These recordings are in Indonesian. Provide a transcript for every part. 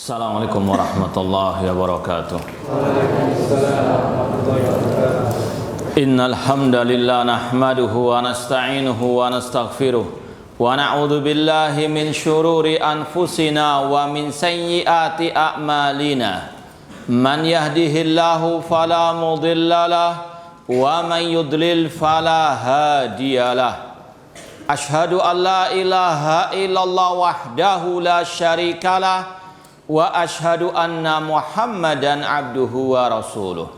Assalamualaikum warahmatullahi wabarakatuh. Innal hamdalillah nahmaduhu wa nasta'inuhu wa nastaghfiruh wa na'udzu billahi min syururi anfusina wa min sayyiati a'malina. Man yahdihillahu fala mudhillalah wa man yudlil fala hadiyalah. Ashhadu an la ilaha illallah wahdahu la syarikalah wa ashhadu anna Muhammadan abduhu wa rasuluh.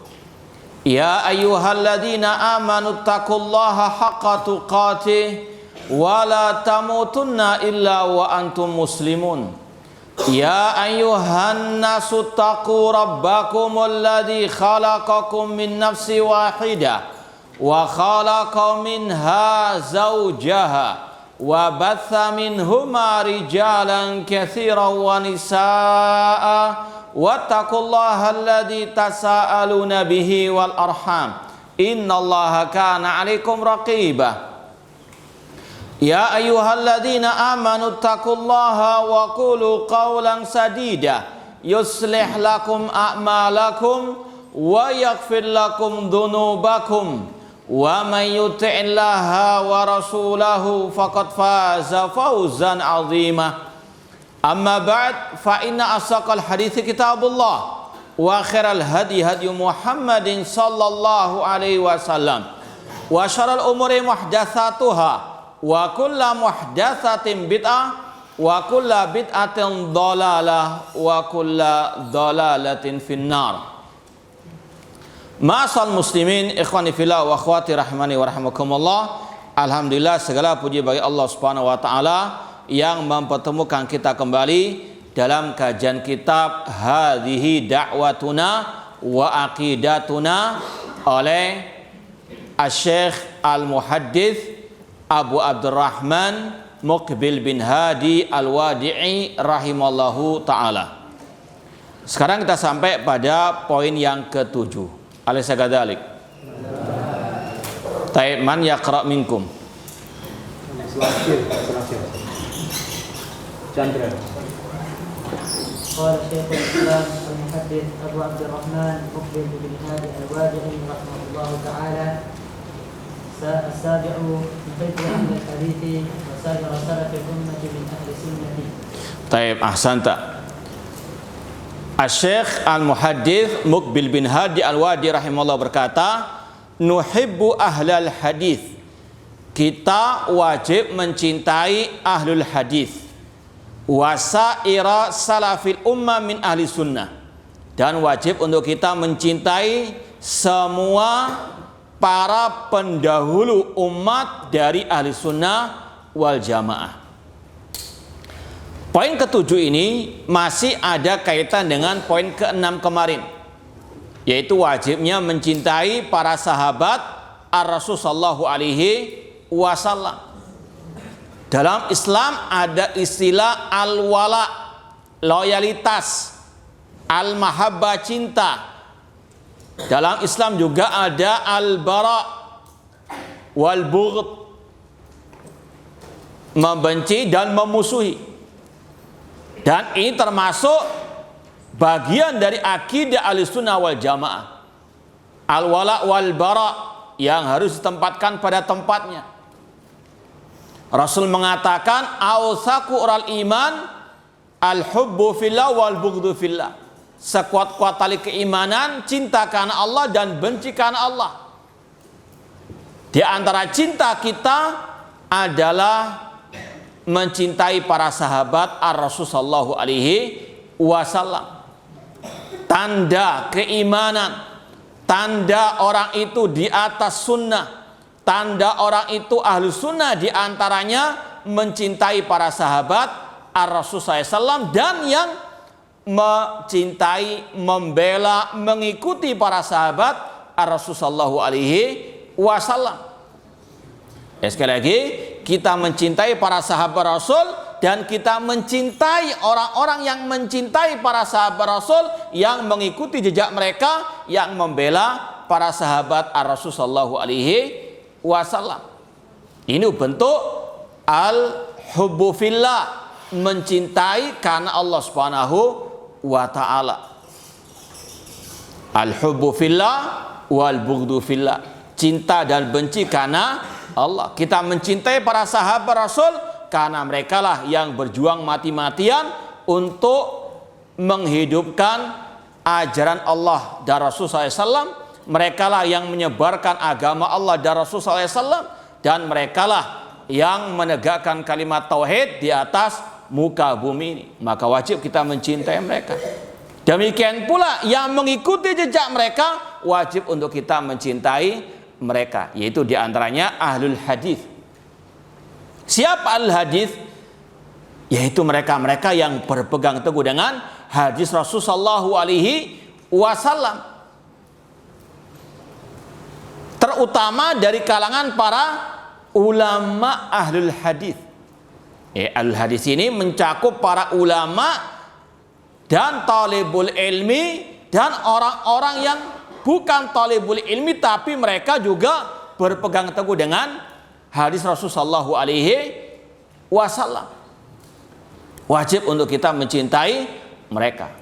Ya ayyuhalladzina amanu taqullaha haqqa tuqatih wa la tamutunna illa wa antum muslimun. Ya ayyuhan nasu taqu rabbakumul ladzi khalaqakum min nafsin wahidah wa khalaqa minha zawjaha wa batha minhuma rijalan katsiran wa nisaa'a wattaqullaha alladzi tasaaluna bihi wal arham innallaha kana 'alaikum raqiba. Ya ayyuhalladzina amanu taqullaha wa qulu qawlan sadida yuslih lakum a'malakum wa yaghfir lakum dhunubakum wa man yuti'illaha wa rasulahu faqad faza fawzan 'azima. Amma ba'd, fa inna asaqal hadithi kitabullah wa khairal hadi hadi Muhammadin sallallahu alaihi wasallam wa syarrul umuri muhdatsatuha wa kullu muhdatsatin bid'ah wa kullu bid'atin dhalalah wa kullu dhalalatin finnar. Ma'asal muslimin ikhwani fillah wa akhwati rahmani wa rahmakumullah. Alhamdulillah, segala puji bagi Allah Subhanahu wa taala yang mempertemukan kita kembali dalam kajian kitab Hadhihi Da'watuna wa Aqidatuna oleh Asy-Syaikh Al-Muhaddits Abu Abdurrahman Muqbil bin Hadi Al-Wadi'i rahimallahu taala. Sekarang kita sampai pada poin yang ketujuh. Alaysa kadzalik? Taib, man yaqra minkum? Chandra. Qala Syekhul Islam Al-Muhaddits Abu Abdurrahman Muqbil bin Hadi Al-Wadi'i rahimahullahu ta'ala. As-sabi'u muhibbu ahli al-hadithi wa sa'ir salaf al-ummah min ahli sunnati. Taib, ahsanta. Asy-Syaikh Al-Muhaddits Muqbil bin Hadi Al-Wadi rahimahullah berkata, nuhibbu ahlal hadis. Kita wajib mencintai ahlul hadis. Wasaira salafil ummah min ahli sunnah. Dan wajib untuk kita mencintai semua para pendahulu umat dari ahli sunnah wal jamaah. Poin ketujuh ini masih ada kaitan dengan poin keenam kemarin, yaitu wajibnya mencintai para sahabat ar-Rasul sallallahu alaihi wasallam. Dalam Islam ada istilah al-wala, loyalitas, al-mahabbah, cinta. Dalam Islam juga ada al-bara wal-bughd, membenci dan memusuhi. Dan ini termasuk bagian dari akidah Ahlussunnah wal Jamaah. Al-wala wal bara yang harus ditempatkan pada tempatnya. Rasul mengatakan awsaqu ural iman al-hubbu fillah wal bughdu fillah. Sekuat-kuat tali keimanan, cinta karena Allah dan benci karena Allah. Di antara cinta kita adalah mencintai para sahabat ar-Rasul sallallahu alaihi wasallam. Tanda keimanan, tanda orang itu di atas sunnah, tanda orang itu ahlu sunnah, di antaranya mencintai para sahabat ar-Rasul sallallahu alaihi wasallam dan yang mencintai, membela, mengikuti para sahabat ar-Rasul sallallahu alaihi wasallam. Sekali lagi, kita mencintai para sahabat Rasul dan kita mencintai orang-orang yang mencintai para sahabat Rasul, yang mengikuti jejak mereka, yang membela para sahabat ar-Rasul sallallahu alaihi wasallam. Ini bentuk al-hubbu fillah, mencintai karena Allah Subhanahu wa ta'ala. Al-hubbu fillah wal bughdu fillah. Cinta dan benci karena Allah. Kita mencintai para sahabat Rasul karena merekalah yang berjuang mati-matian untuk menghidupkan ajaran Allah dan Rasul SAW. Merekalah yang menyebarkan agama Allah dan Rasul SAW, dan merekalah yang menegakkan kalimat tauhid di atas muka bumi ini. Maka wajib kita mencintai mereka. Demikian pula yang mengikuti jejak mereka, wajib untuk kita mencintai mereka, yaitu diantaranya ahlul hadis. Siapa ahlul hadis? Yaitu mereka-mereka yang berpegang teguh dengan hadis Rasul sallallahu alaihi wasallam, terutama dari kalangan para ulama ahlul hadis. Ahlul hadis ini mencakup para ulama dan talibul ilmi dan orang-orang yang bukan talibul ilmi tapi mereka juga berpegang teguh dengan hadis Rasul sallallahu alaihi wasallam. Wajib untuk kita mencintai mereka.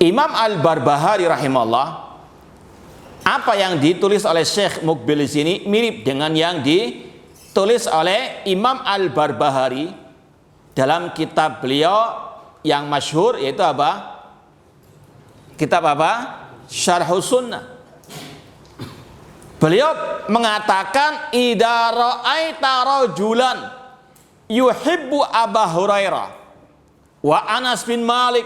Imam Al-Barbahari rahimahullah, apa yang ditulis oleh Syekh Muqbil di sini mirip dengan yang ditulis oleh Imam Al-Barbahari dalam kitab beliau yang masyhur, yaitu apa? Kitab apa? Syarhus Sunnah. Beliau mengatakan, idza ra'aita rajulan yuhibbu Abu Hurairah wa Anas bin Malik.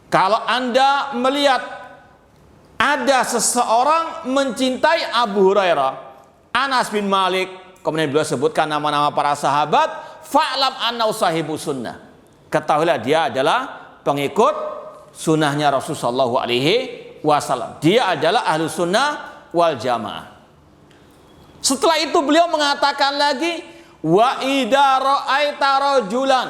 Kalau Anda melihat ada seseorang mencintai Abu Hurairah, Anas bin Malik, kemudian beliau sebutkan nama-nama para sahabat, fa'lam annahu sahibu sunnah. Ketahuilah dia adalah pengikut sunnahnya Rasulullah sallallahu alaihi wasallam. Dia adalah ahlu sunnah wal jamaah. Setelah itu beliau mengatakan lagi, wa idza ra'aita rajulan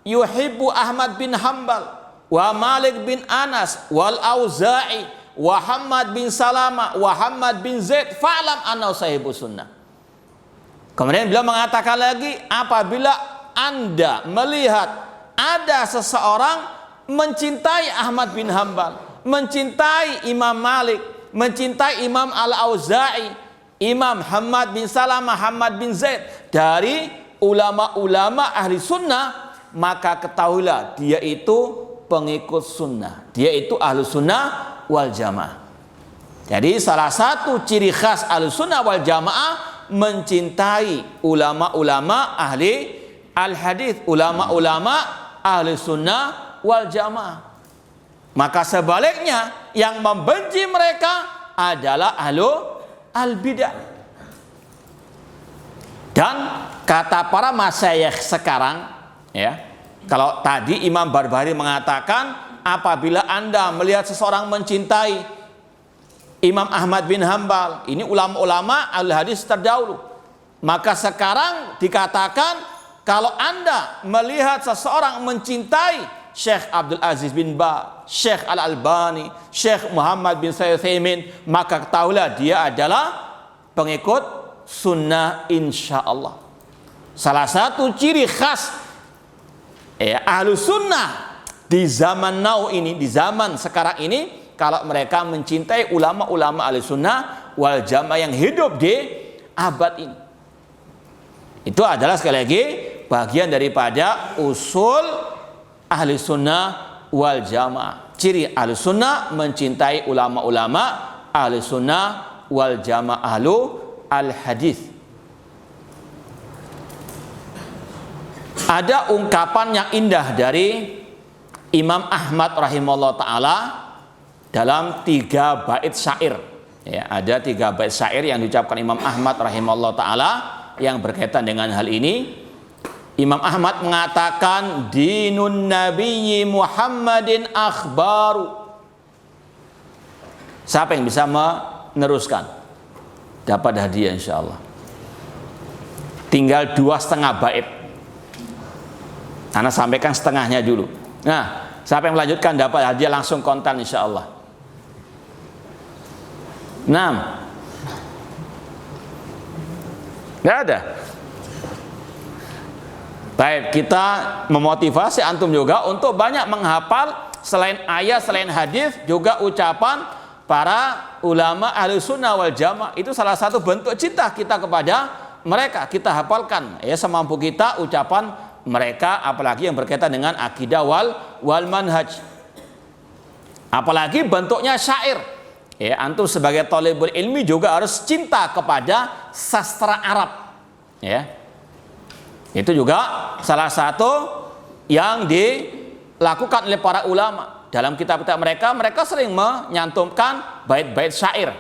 yuhibbu Ahmad bin Hanbal wa Malik bin Anas wal Auza'i Muhammad bin Salama, Muhammad bin Zaid, fa'lam annahu sahibu sunnah. Kemudian beliau mengatakan lagi, apabila Anda melihat ada seseorang mencintai Ahmad bin Hanbal, mencintai Imam Malik, mencintai Imam Al-Auza'i, Imam Muhammad bin Salama, Muhammad bin Zaid, dari ulama-ulama ahli sunnah, maka ketahuilah dia itu pengikut sunnah, dia itu ahli sunnah wal jamaah. Jadi salah satu ciri khas Ahlussunnah wal Jamaah mencintai ulama-ulama ahli al-hadis, ulama-ulama ahli sunnah wal jamaah. Maka sebaliknya yang membenci mereka adalah ahlu al-bidah. Dan kata para masyayikh sekarang, ya, kalau tadi Imam Barbahari mengatakan apabila Anda melihat seseorang mencintai Imam Ahmad bin Hanbal, ini ulama-ulama al-hadis terdahulu, maka sekarang dikatakan kalau Anda melihat seseorang mencintai Syekh Abdul Aziz bin Ba, Syekh Al-Albani, Syekh Muhammad bin Utsaimin, maka ketahuilah dia adalah pengikut sunnah insyaallah. Salah satu ciri khas Ahlus Sunnah di zaman now ini, di zaman sekarang ini, kalau mereka mencintai ulama-ulama Ahlus Sunnah wal Jamaah yang hidup di abad ini. Itu adalah sekali lagi bagian daripada usul Ahlus Sunnah wal Jamaah. Ciri Ahlus Sunnah mencintai ulama-ulama Ahlus Sunnah wal Jamaah, ahlu al-hadis. Ada ungkapan yang indah dari Imam Ahmad rahimahullah ta'ala dalam 3 bait syair. Ya, ada 3 bait syair yang diucapkan Imam Ahmad rahimahullah ta'ala yang berkaitan dengan hal ini. Imam Ahmad mengatakan, dinun nabiyyi Muhammadin akhbaru. Siapa yang bisa meneruskan dapat hadiah insyaallah. Tinggal 2,5 bait. Ana sampaikan setengahnya dulu. Nah, siapa yang melanjutkan dapat hadiah langsung kontan insyaallah. 6. Nggak ada. Baik, kita memotivasi antum juga untuk banyak menghafal selain ayat, selain hadis, juga ucapan para ulama ahli sunnah wal jamaah. Itu salah satu bentuk cinta kita kepada mereka. Kita hafalkan ya semampu kita ucapan mereka, apalagi yang berkaitan dengan akidah wal manhaj. Apalagi bentuknya syair. Ya, antum sebagai thalibul ilmi juga harus cinta kepada sastra Arab. Ya. Itu juga salah satu yang dilakukan oleh para ulama. Dalam kitab-kitab mereka sering menyantumkan bait-bait syair.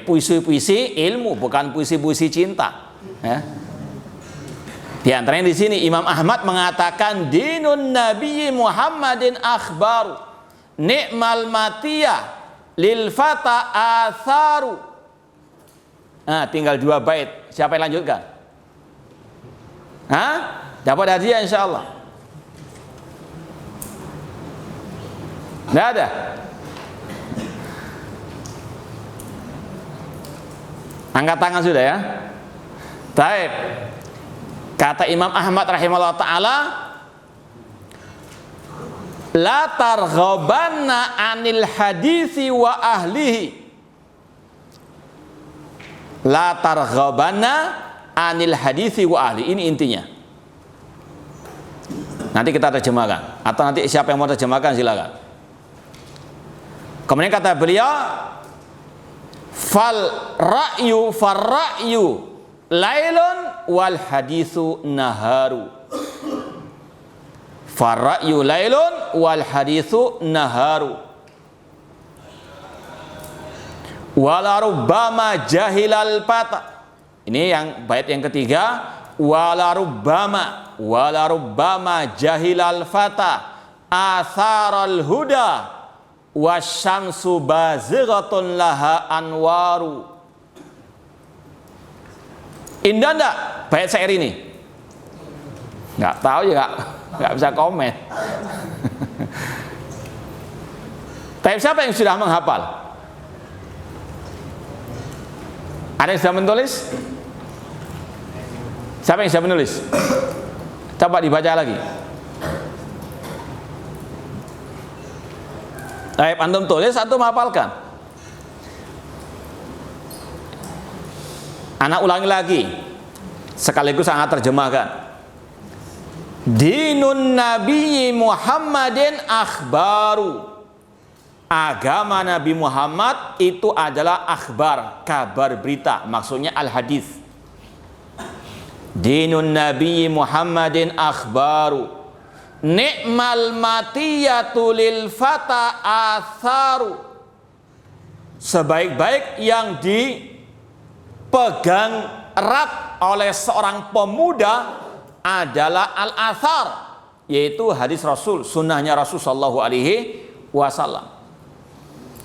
Puisi-puisi ilmu, bukan puisi-puisi cinta. Ya. Di antaranya di sini Imam Ahmad mengatakan dinun Nabi Muhammadin akhbaru ni'mal matiyah lil fata atharu. Nah, tinggal 2 bait. Siapa yang lanjutkan? Dapat hadiah insyaallah. Nggak ada. Angkat tangan sudah ya. Baik. Kata Imam Ahmad rahimahullah ta'ala, la targhabanna anil hadisi wa ahlihi. La targhabanna anil hadisi wa ahli. Ini intinya. Nanti kita terjemahkan, atau nanti siapa yang mau terjemahkan silakan. Kemudian kata beliau, farra'yu lailun wal hadisu naharu. Farra'yu lailun wal hadisu naharu. Wala rubbama jahilal fata. Ini yang bait yang ketiga, wala rubbama jahilal fata atharal huda wasyamsu bazighatun laha anwaru. Indah enggak bait syair ini? Enggak tahu juga, enggak bisa komen. Tapi siapa yang sudah menghafal? Ada yang sudah menulis? Siapa yang sudah menulis? Coba dibaca lagi. Baik, antum tulis atau menghafalkan? Anak ulangi lagi, sekaligus anak terjemahkan. Dinun Nabi Muhammadin akhbaru. Agama Nabi Muhammad itu adalah akhbar, kabar berita, maksudnya al-hadis. Dinun Nabi Muhammadin akhbaru ni'mal matiyatu lil fata atharu. Sebaik-baik yang dipegang erat oleh seorang pemuda adalah al-athar, yaitu hadis Rasul, sunnahnya Rasul sallallahu alaihi wasallam.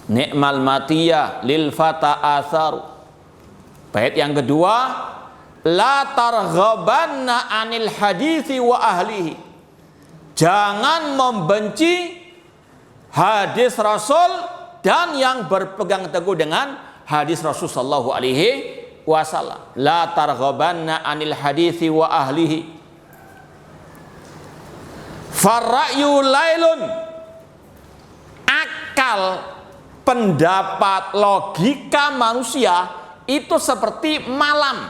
Ni'mal matiyah lil fata atharu. Bait yang kedua, la targhabanna anil hadisi wa ahlihi. Jangan membenci hadis Rasul dan yang berpegang teguh dengan hadis Rasul sallallahu alaihi wasallam. La targhabanna anil hadisi wa ahlihi. Farra'yu lailun. Akal, pendapat, logika manusia itu seperti malam.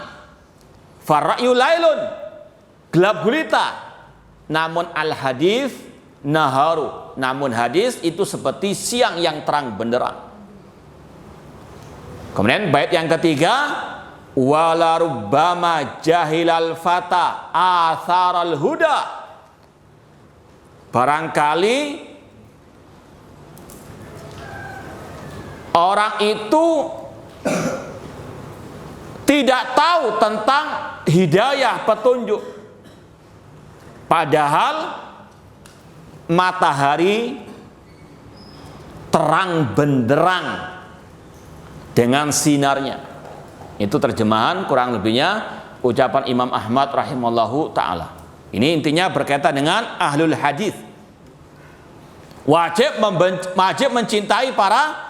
Farra'yu lailun, gelap gulita. Namun al-hadis naharu, namun hadis itu seperti siang yang terang benderang. Kemudian bait yang ketiga, wala rubbama jahilal fata atharal huda. Barangkali orang itu tidak tahu tentang hidayah, petunjuk. Padahal matahari terang benderang dengan sinarnya. Itu terjemahan kurang lebihnya ucapan Imam Ahmad rahimallahu ta'ala. Ini intinya berkaitan dengan ahlul hadis. Wajib mencintai para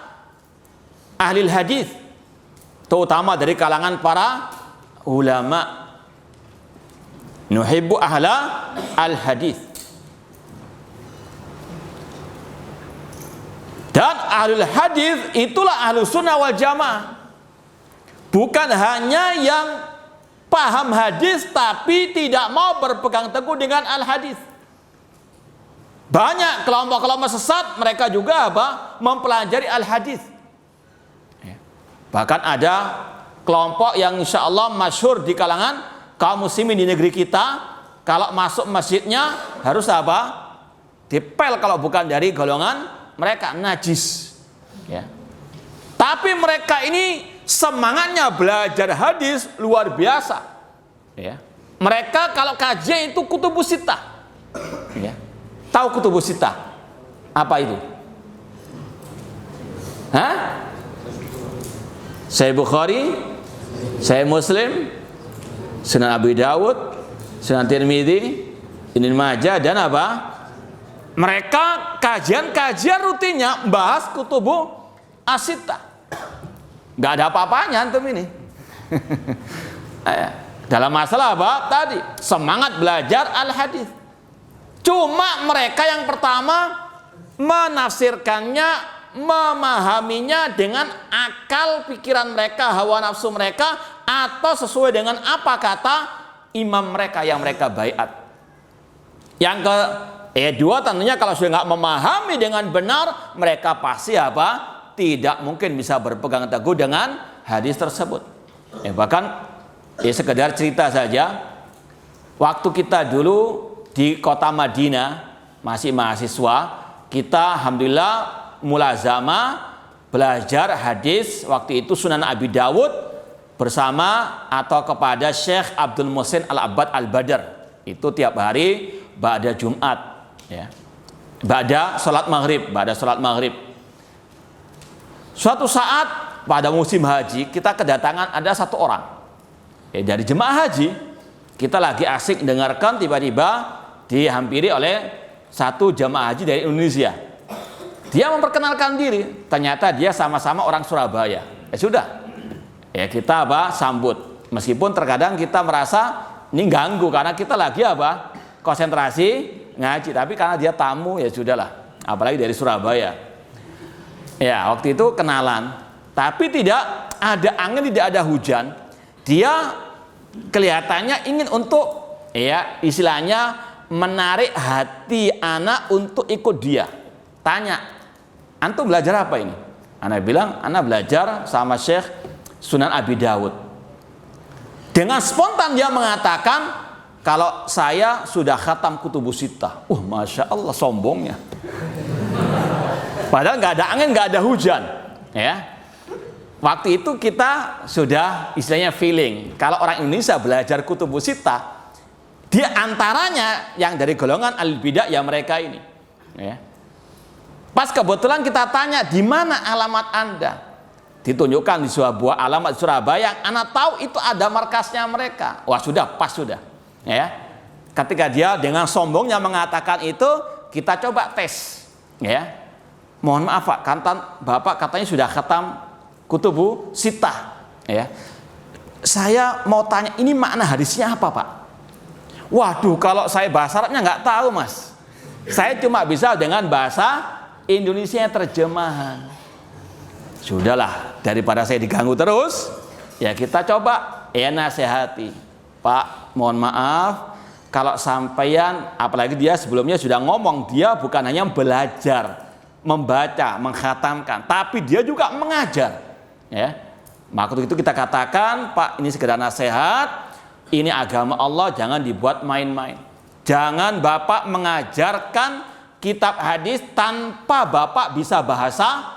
ahli hadis, terutama dari kalangan para ulama. Nuhibbu ahla al-hadis. Dan ahlul hadis itulah ahlus sunnah wal jamaah. Bukan hanya yang paham hadis tapi tidak mau berpegang teguh dengan al-hadis. Banyak kelompok-kelompok sesat, mereka juga mempelajari al-hadis. Bahkan ada kelompok yang insya Allah masyhur di kalangan kaum muslimin di negeri kita, kalau masuk masjidnya harus dipel kalau bukan dari golongan mereka, najis. Tapi mereka ini semangatnya belajar hadis luar biasa. Mereka kalau kajian itu kutubus sittah. Tahu kutubus sittah? Apa itu? Sahih Bukhari, Sahih Muslim, Sunan Abi Dawud, Sunan Tirmidzi, Ibnu Majah, dan mereka kajian-kajian rutinnya bahas kutubu as-sittah. Nggak ada apa-apanya antum ini. Dalam masalah tadi semangat belajar al-hadis. Cuma mereka yang pertama menafsirkannya, memahaminya dengan akal pikiran mereka, hawa nafsu mereka, atau sesuai dengan apa kata imam mereka yang mereka baiat. Yang kedua tentunya kalau sudah nggak memahami dengan benar, mereka pasti tidak mungkin bisa berpegang teguh dengan hadis tersebut. Bahkan sekedar cerita saja, waktu kita dulu di kota Madinah masih mahasiswa, kita alhamdulillah mulazamah belajar hadis waktu itu Sunan Abi Dawud bersama atau kepada Syekh Abdul Muhsin Al-Abbad Al-Badr. Itu tiap hari ba'da Jumat, ba'da salat maghrib. Suatu saat pada musim haji kita kedatangan ada satu orang dari jemaah haji. Kita lagi asik dengarkan, tiba-tiba dihampiri oleh satu jemaah haji dari Indonesia. Dia memperkenalkan diri, ternyata dia sama-sama orang Surabaya. Sudah, kita sambut. Meskipun terkadang kita merasa ini ganggu karena kita lagi konsentrasi ngaji, tapi karena dia tamu ya sudahlah, apalagi dari Surabaya. Waktu itu kenalan, tapi tidak ada angin, tidak ada hujan. Dia kelihatannya ingin untuk istilahnya menarik hati anak untuk ikut dia. Tanya, antum belajar apa ini? Anak bilang, anak belajar sama Syekh Sunan Abi Dawud. Dengan spontan dia mengatakan, kalau saya sudah khatam kutubus sittah. Masya Allah, sombongnya. Padahal nggak ada angin, nggak ada hujan. Waktu itu kita sudah istilahnya feeling, kalau orang Indonesia belajar kutubus sittah, di antaranya yang dari golongan al-bidah ya mereka ini. Pas kebetulan kita tanya, di mana alamat Anda? Ditunjukkan di sebuah alamat Surabaya yang anak tahu itu ada markasnya mereka. Wah sudah, pas sudah. Ketika dia dengan sombongnya mengatakan itu, kita coba tes. Mohon maaf Pak, Bapak katanya sudah khatam kutubu sittah. Saya mau tanya, ini makna hadisnya apa Pak? Waduh, kalau saya bahasa Arabnya nggak tahu Mas. Saya cuma bisa dengan bahasa Indonesia terjemahan. Sudahlah, daripada saya diganggu terus, kita coba nasihati. Pak, mohon maaf, kalau sampeyan, apalagi dia sebelumnya sudah ngomong, dia bukan hanya belajar, membaca, mengkhatamkan, tapi dia juga mengajar. Maka itu kita katakan, Pak, ini sekedar nasihat. Ini agama Allah, jangan dibuat main-main. Jangan Bapak mengajarkan kitab hadis tanpa Bapak bisa bahasa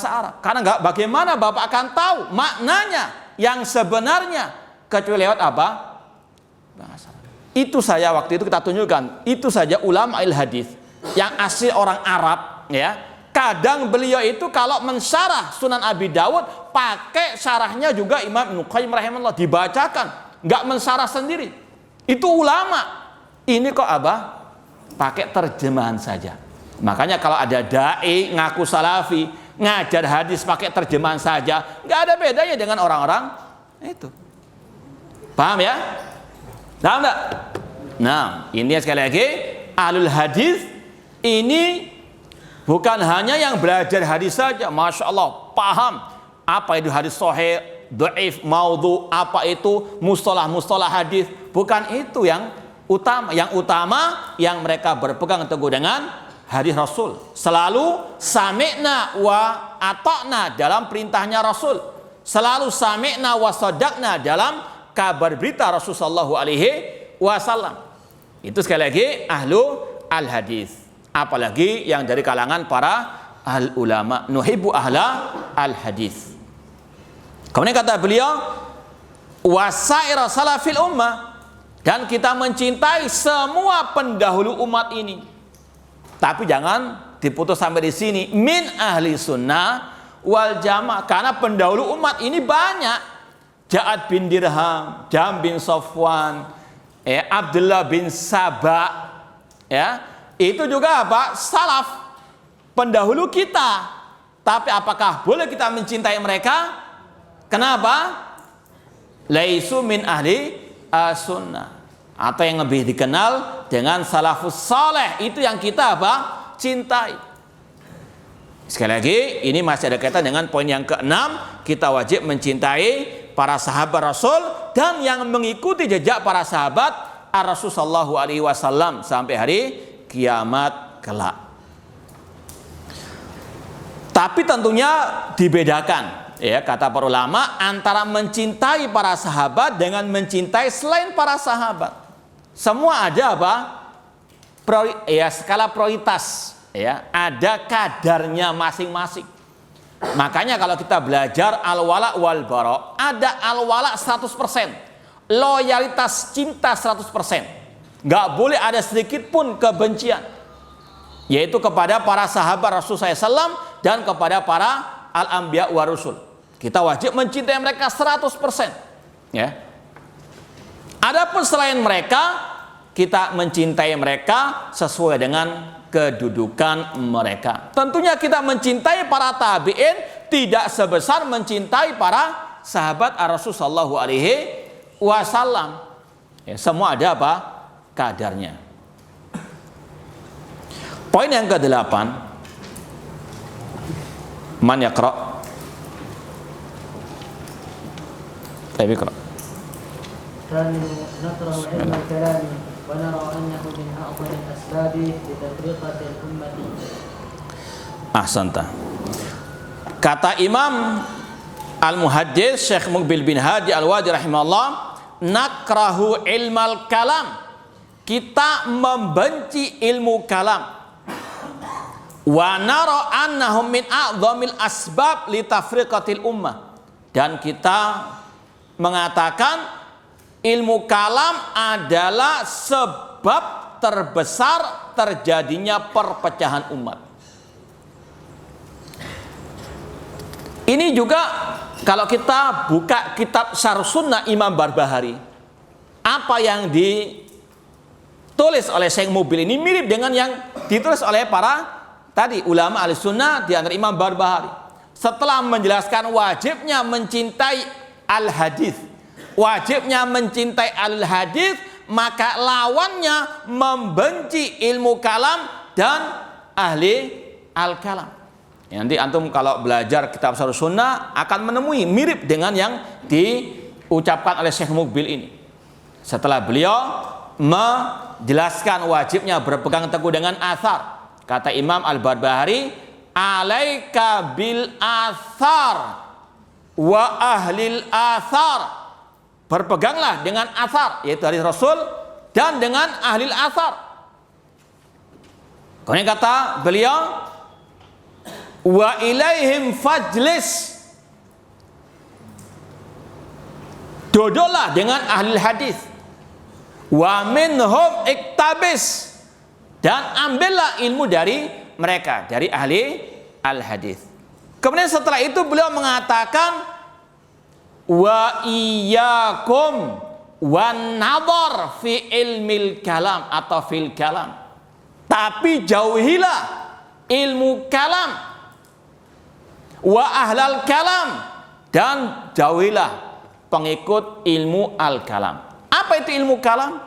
Arab. Karena enggak, bagaimana Bapak akan tahu maknanya yang sebenarnya kecuali lewat bahasa Arab. Itu saya waktu itu kita tunjukkan. Itu saja ulama hadis yang asli orang Arab, Kadang beliau itu kalau mensyarah Sunan Abi Dawud pakai syarahnya juga Imam Ibnu Qayyim rahimahullah, dibacakan. Nggak mensyarah sendiri. Itu ulama. Ini kok pakai terjemahan saja. Makanya kalau ada dai ngaku salafi, ngajar hadis pakai terjemahan saja, nggak ada bedanya dengan orang-orang itu. Paham ya? Paham nggak? Nah, ini sekali lagi ahlul hadis ini bukan hanya yang belajar hadis saja, masya Allah, paham apa itu hadis sahih, dhaif, maudhu, apa itu mustalah hadis. Bukan itu yang utama. Yang utama yang mereka berpegang teguh dengan hadis Rasul. Selalu sami'na wa ata'na dalam perintahnya Rasul. Selalu sami'na wa sadaqna dalam kabar berita Rasul sallallahu alaihi wasallam. Itu sekali lagi ahlu al-hadis. Apalagi yang dari kalangan para al-ulama. Nuhibbu ahla al-hadis. Kemudian kata beliau, wasaira salafil ummah, dan kita mencintai semua pendahulu umat ini. Tapi jangan diputus sampai di sini. Min ahli sunnah wal jamaah, karena pendahulu umat ini banyak. Ja'ad bin Dirham, Jam bin Safwan, Abdullah bin Saba, ya, itu juga apa? Salaf, pendahulu kita. Tapi apakah boleh kita mencintai mereka? Kenapa? Laisu min ahli sunnah, atau yang lebih dikenal dengan salafus saleh, itu yang kita apa? Cintai. Sekali lagi, ini masih ada kaitan dengan poin yang keenam, kita wajib mencintai para sahabat Rasul dan yang mengikuti jejak para sahabat Rasul sallallahu alaihi wasallam sampai hari kiamat kelak. Tapi tentunya dibedakan, ya, kata para ulama, antara mencintai para sahabat dengan mencintai selain para sahabat. Semua ada apa? Skala prioritas, ya, ada kadarnya masing-masing. Makanya kalau kita belajar al-wala wal bara, ada al-wala 100%, loyalitas cinta 100%. Nggak boleh ada sedikit pun kebencian, yaitu kepada para sahabat Rasulullah SAW dan kepada para al-anbiya wa rusul. Kita wajib mencintai mereka 100%, ya. Adapun selain mereka, kita mencintai mereka sesuai dengan kedudukan mereka. Tentunya kita mencintai para tabi'in tidak sebesar mencintai para sahabat Rasul sallallahu alaihi wasallam. Ya, semua ada apa? Kadarnya. Poin yang ke-8. Man yaqra? Tayyib iqra. كانوا نكره علم الكلام ونرى أنه من أعظم الأسباب لتفرقة الأمة. Ahsanta. Kata Imam Al-Muhaddits Syekh Muqbil bin Hadi Al-Wadi rahimahullah, nakrahu ilmal kalam, kita membenci ilmu kalam. Wa nara annahum min a'dhamil asbab li tafriqatil ummah, dan kita mengatakan ilmu kalam adalah sebab terbesar terjadinya perpecahan umat. Ini juga kalau kita buka kitab Syarh Sunnah Imam Barbahari, apa yang ditulis oleh Syekh Muqbil ini mirip dengan yang ditulis oleh para tadi ulama ahli sunnah di antara Imam Barbahari. Setelah menjelaskan wajibnya mencintai al-hadis, wajibnya mencintai al-hadis, maka lawannya membenci ilmu kalam dan ahli al-kalam. Ya, nanti antum kalau belajar kitab Syarh Sunnah akan menemui mirip dengan yang diucapkan oleh Syekh Muqbil ini. Setelah beliau menjelaskan wajibnya berpegang teguh dengan athar, kata Imam Al-Barbahari, alaika bil athar wa ahlil athar, berpeganglah dengan athar, yaitu hadis Rasul, dan dengan ahli athar. Kemudian kata beliau, wa ilaihim fajlis, duduklah dengan ahli hadis, wa minhum iktabis, dan ambillah ilmu dari mereka, dari ahli al hadis. Kemudian setelah itu beliau mengatakan, wa iyyakum wan nadhar fi ilmil kalam atau fil kalam, tapi jauhilah ilmu kalam, wa ahlal kalam, dan jauhilah pengikut ilmu al kalam. Apa itu ilmu kalam?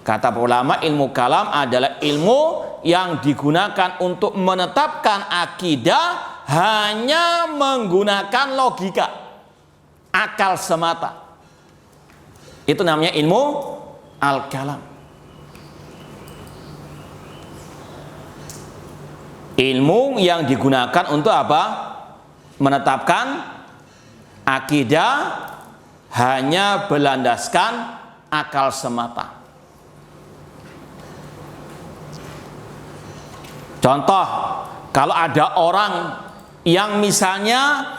Kata para ulama, ilmu kalam adalah ilmu yang digunakan untuk menetapkan akidah hanya menggunakan logika, akal semata. Itu namanya ilmu al-kalam. Ilmu yang digunakan untuk apa? Menetapkan akidah hanya berlandaskan akal semata. Contoh, kalau ada orang yang misalnya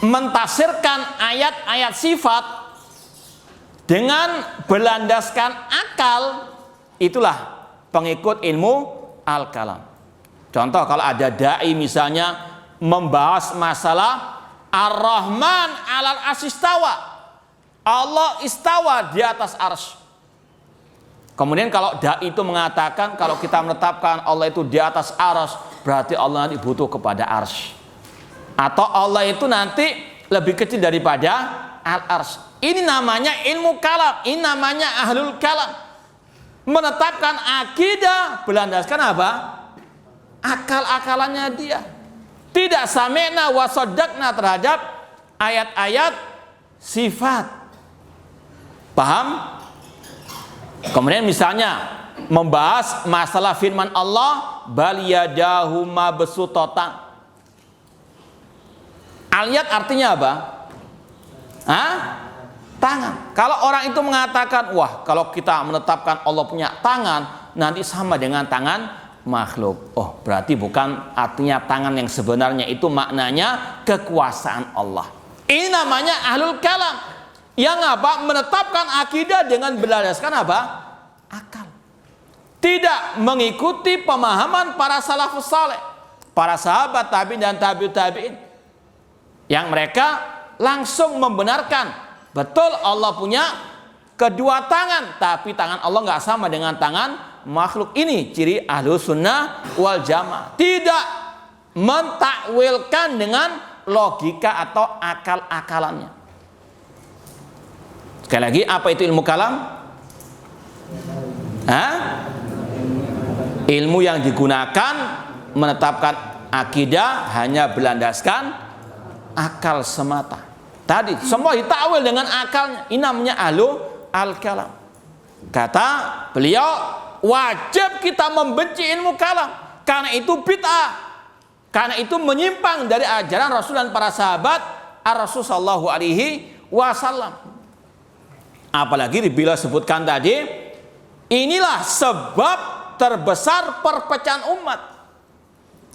mentafsirkan ayat-ayat sifat dengan berlandaskan akal, itulah pengikut ilmu al-kalam. Contoh, kalau ada dai misalnya membahas masalah Ar-Rahman 'alal arsy istawa, Allah istawa di atas arsy. Kemudian kalau dai itu mengatakan kalau kita menetapkan Allah itu di atas arsy, berarti Allah nanti butuh kepada arsy. Atau Allah itu nanti lebih kecil daripada al-arsy. Ini namanya ilmu kalam, ini namanya ahlul kalam. Menetapkan akidah berlandaskan apa? Akal-akalannya dia. Tidak sami'na wa saddaqna terhadap ayat-ayat sifat. Paham? Kemudian misalnya membahas masalah firman Allah, bal yadahu mabsutatan. Al-yad artinya apa? Tangan. Kalau orang itu mengatakan, wah, kalau kita menetapkan Allah punya tangan, nanti sama dengan tangan makhluk. Oh, berarti bukan artinya tangan yang sebenarnya, itu maknanya kekuasaan Allah. Ini namanya ahlul kalam. Yang apa? Menetapkan akidah dengan berlandaskan apa? Akal. Tidak mengikuti pemahaman para salafus saleh, para sahabat tabi'in dan tabi'ut tabi'in, yang mereka langsung membenarkan betul Allah punya kedua tangan, tapi tangan Allah nggak sama dengan tangan makhluk. Ini ciri ahlus sunnah wal jamaah. Tidak mentakwilkan dengan logika atau akal-akalannya. Sekali lagi, apa itu ilmu kalam? Ilmu yang digunakan menetapkan akidah hanya berlandaskan akal semata. Tadi semua ditakwil dengan akalnya. Ini namanya ahlu al-kalam. Kata beliau, wajib kita membenci ilmu kalam, karena itu bid'ah, karena itu menyimpang dari ajaran Rasul dan para sahabat Ar-Rasul sallallahu alaihi wasallam. Apalagi bila sebutkan tadi, inilah sebab terbesar perpecahan umat.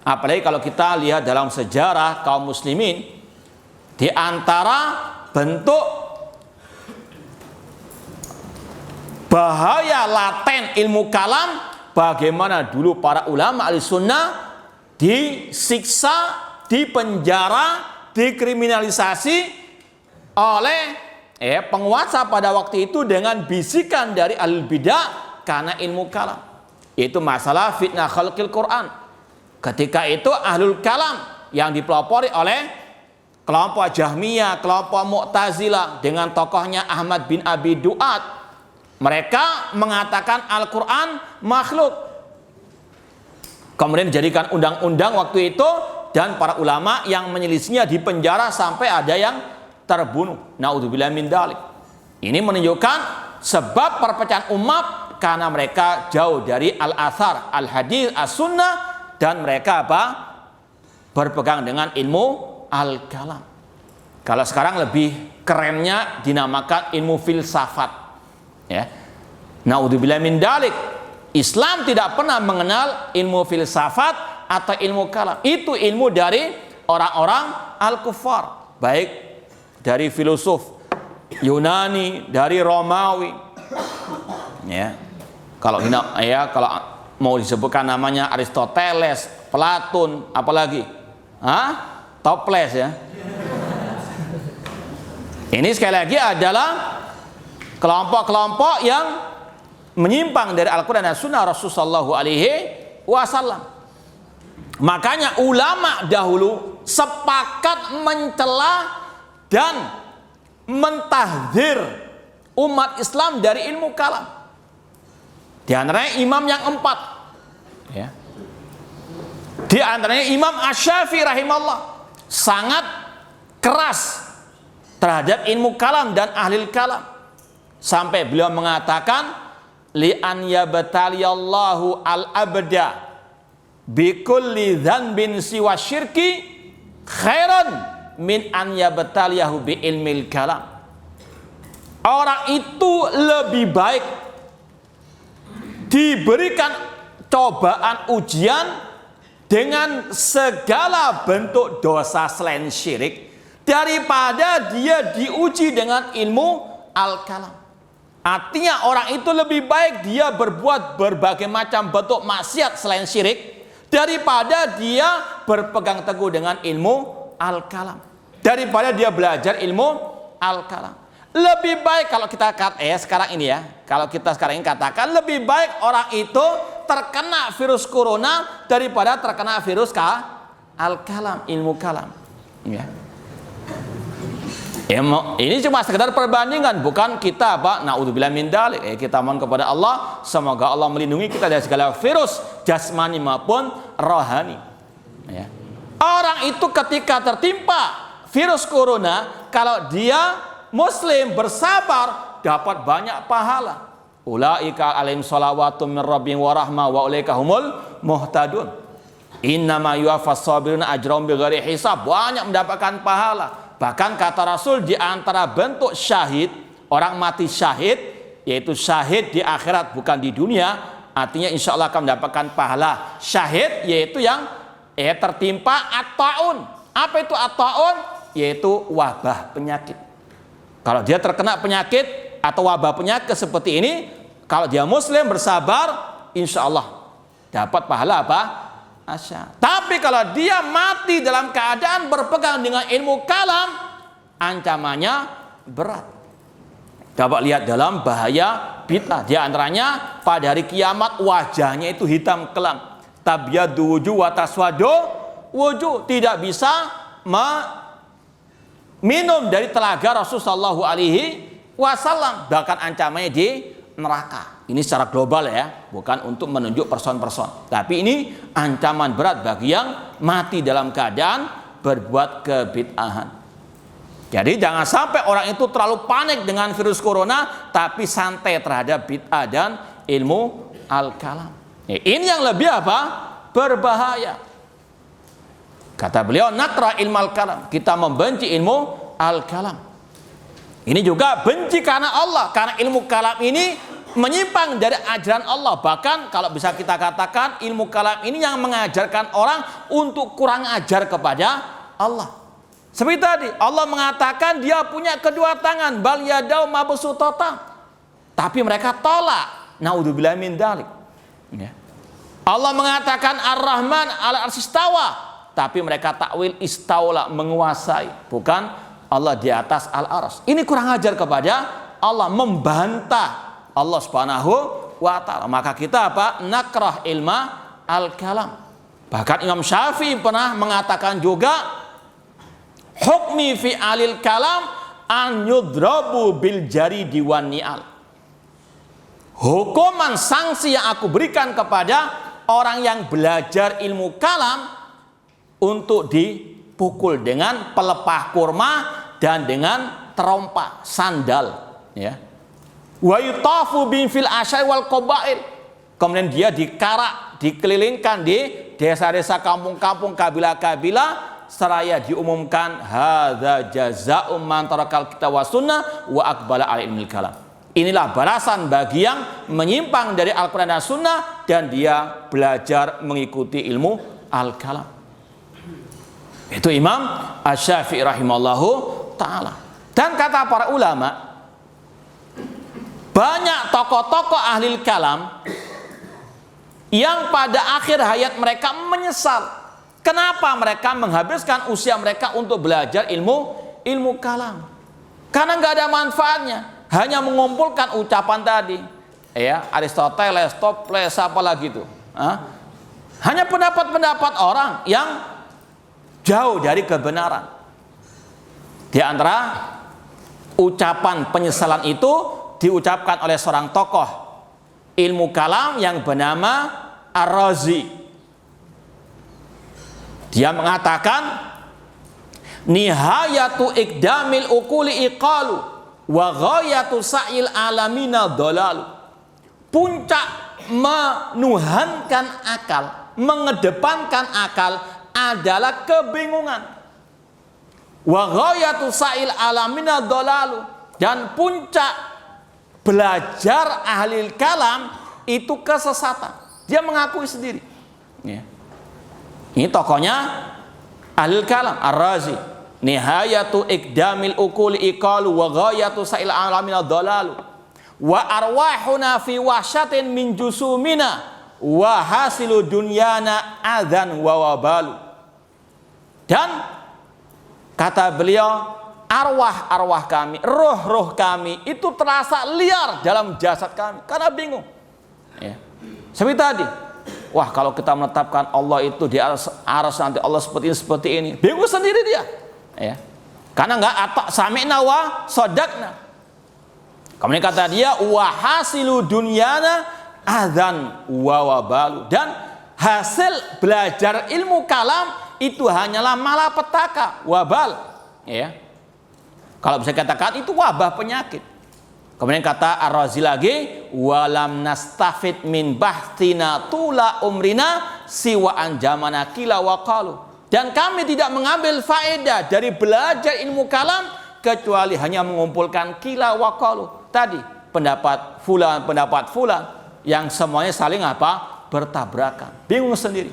Apalagi kalau kita lihat dalam sejarah kaum muslimin, di antara bentuk bahaya laten ilmu kalam, bagaimana dulu para ulama ahlussunnah disiksa, dipenjara, dikriminalisasi oleh penguasa pada waktu itu dengan bisikan dari ahlul bidah karena ilmu kalam. Itu masalah fitnah khalqil Quran. Ketika itu ahlul kalam yang dipelopori oleh kelompok Jahmiyah, kelompok Mu'tazilah dengan tokohnya Ahmad bin Abi Duat, mereka mengatakan Al-Quran makhluk. Kemudian dijadikan undang-undang waktu itu, dan para ulama yang menyelisihinya dipenjara sampai ada yang terbunuh. Naudzubillah min dzalik. Ini menunjukkan sebab perpecahan umat karena mereka jauh dari al-athar, al-hadis, as-sunnah, dan mereka apa? Berpegang dengan ilmu al-kalam. Kalau sekarang lebih kerennya dinamakan ilmu filsafat. Ya. Naudzubillah min dzalik. Islam tidak pernah mengenal ilmu filsafat atau ilmu kalam. Itu ilmu dari orang-orang al-kuffar, baik dari filosof Yunani, dari Romawi. Ya. Kalau mau disebutkan namanya Aristoteles, Platon, apalagi? Toples ya. Ini sekali lagi adalah kelompok-kelompok yang menyimpang dari Al-Quran dan Sunnah Rasulullah SAW. Makanya ulama dahulu sepakat mencela dan mentahdzir umat Islam dari ilmu kalam. Di antaranya imam yang 4. Ya. Di antaranya Imam Asy-Syafi'i rahimahullah sangat keras terhadap ilmu kalam dan ahli kalam. Sampai beliau mengatakan li an yabtaliyallahu al-abda bi kulli dzanbin siwa syirki khairan min an yabtaliyahu bi ilmil kalam. Orang itu lebih baik diberikan cobaan ujian dengan segala bentuk dosa selain syirik daripada dia diuji dengan ilmu al-kalam. Artinya orang itu lebih baik dia berbuat berbagai macam bentuk maksiat selain syirik daripada dia berpegang teguh dengan ilmu al-kalam, daripada dia belajar ilmu al-kalam. Lebih baik kalau kita sekarang ini ya, kalau kita sekarang ini katakan lebih baik orang itu terkena virus corona daripada terkena virus al-kalam, ilmu kalam. Ya. Ini cuma sekedar perbandingan, bukan kita naudzubillah min dzalik. Kita mohon kepada Allah semoga Allah melindungi kita dari segala virus jasmani maupun rohani. Ya. Orang itu ketika tertimpa virus corona, kalau dia muslim bersabar dapat banyak pahala. Ulaika alaihim shalawatun min rabbihim wa rahmah wa ulaika humul muhtadun. Innama yuwaffas sabiruna ajrahum bighairi hisab. Banyak mendapatkan pahala. Bahkan kata Rasul, di antara bentuk syahid, orang mati syahid, yaitu syahid di akhirat bukan di dunia, artinya insya Allah akan mendapatkan pahala syahid, yaitu yang tertimpa at-ta'un. Apa itu at-ta'un? Yaitu wabah penyakit. Kalau dia terkena penyakit atau wabah penyakit seperti ini, kalau dia muslim bersabar, insya Allah dapat pahala apa? Asya. Tapi kalau dia mati dalam keadaan berpegang dengan ilmu kalam, ancamannya berat. Dapat lihat dalam bahaya bid'ah. Di antaranya pada hari kiamat wajahnya itu hitam kelam. Tabyadu wujuh wa taswadu wujuh. Tidak bisa minum dari telaga Rasulullah sallallahu alaihi wasallam. Bahkan ancamannya di neraka. Ini secara global ya, bukan untuk menunjuk person-person. Tapi ini ancaman berat bagi yang mati dalam keadaan berbuat kebid'ahan. Jadi jangan sampai orang itu terlalu panik dengan virus corona, tapi santai terhadap bid'ah dan ilmu al-kalam. Ini yang lebih apa? Berbahaya. Kata beliau, nakra ilmal kalam. Kita membenci ilmu al-kalam. Ini juga benci karena Allah, karena ilmu kalam ini menyimpang dari ajaran Allah. Bahkan kalau bisa kita katakan ilmu kalam ini yang mengajarkan orang untuk kurang ajar kepada Allah. Seperti tadi Allah mengatakan dia punya kedua tangan, bal yadau mabsutatan. Tapi mereka tolak. Naudzubillah min dzalik. Ya. Allah mengatakan Ar-Rahman 'ala arsy istawa, tapi mereka takwil istaula, menguasai, bukan Allah di atas al-arsy. Ini kurang ajar kepada Allah, membantah Allah Subhanahu wa ta'ala. Maka kita apa? Nakrah ilma al-kalam. Bahkan Imam Syafi'i pernah mengatakan juga, hukmi fi alil kalam an yudrabu bil jaridi wan ni'al. Hukuman sanksi yang aku berikan kepada orang yang belajar ilmu kalam untuk dipukul dengan pelepah kurma dan dengan terompa sandal, ya. Wa yutafu bin fil asyai wal qabail. Kemudian dia dikarak, dikelilingkan di desa-desa, kampung-kampung, kabilah-kabilah, seraya diumumkan hadza jazaa'um man tarakal kitab wa sunnah wa aqbala ala ilmil kalam. Inilah balasan bagi yang menyimpang dari Al-Qur'an dan Sunnah dan dia belajar mengikuti ilmu al-kalam. Itu Imam Asy-Syafi'i rahimallahu taala. Dan kata para ulama, banyak tokoh-tokoh ahli kalam yang pada akhir hayat mereka menyesal. Kenapa mereka menghabiskan usia mereka untuk belajar ilmu kalam? Karena nggak ada manfaatnya, hanya mengumpulkan ucapan tadi, ya, Aristoteles, Toples, apa lagi itu, hanya pendapat-pendapat orang yang jauh dari kebenaran. Di antara ucapan penyesalan itu diucapkan oleh seorang tokoh ilmu kalam yang bernama Ar-Razi. Dia mengatakan nihayatu ikdamil ukuli iqalu wa ghayatu sa'il alamina dhalalu. Puncak menuhankan akal, mengedepankan akal adalah kebingungan. Wa ghayatu sa'il alamina dhalalu, dan puncak belajar ahli kalam itu kesesatan. Dia mengakui sendiri. Ya. Ini tokohnya ahli kalam Ar-Razi. Nihayatu ikdamil ukul iqalu wa ghayatu sa'il alamina dhalalu wa arwahuna fi wahsyatin min jusumina wa hasilu dunyana adzan wa wabalu. Dan kata beliau, arwah-arwah kami, roh-roh kami itu terasa liar dalam jasad kami karena bingung. Ya. Seperti tadi, wah kalau kita menetapkan Allah itu di aras nanti Allah seperti ini, bingung sendiri dia. Ya. Karena enggak atak sami'na wa sadaqna. Kemudian kata dia wa hasilu dunyana adzan wa wabalu, dan hasil belajar ilmu kalam itu hanyalah malapetaka, wabal. Ya. Kalau bisa katakan itu wabah penyakit. Kemudian kata Ar-Razi lagi, walam nastafid min bahtina tula umrina siwa anjamana kila waqalu. Dan kami tidak mengambil faedah dari belajar ilmu kalam kecuali hanya mengumpulkan kila waqalu. Tadi pendapat fulan yang semuanya saling apa? Bertabrakan. Bingung sendiri.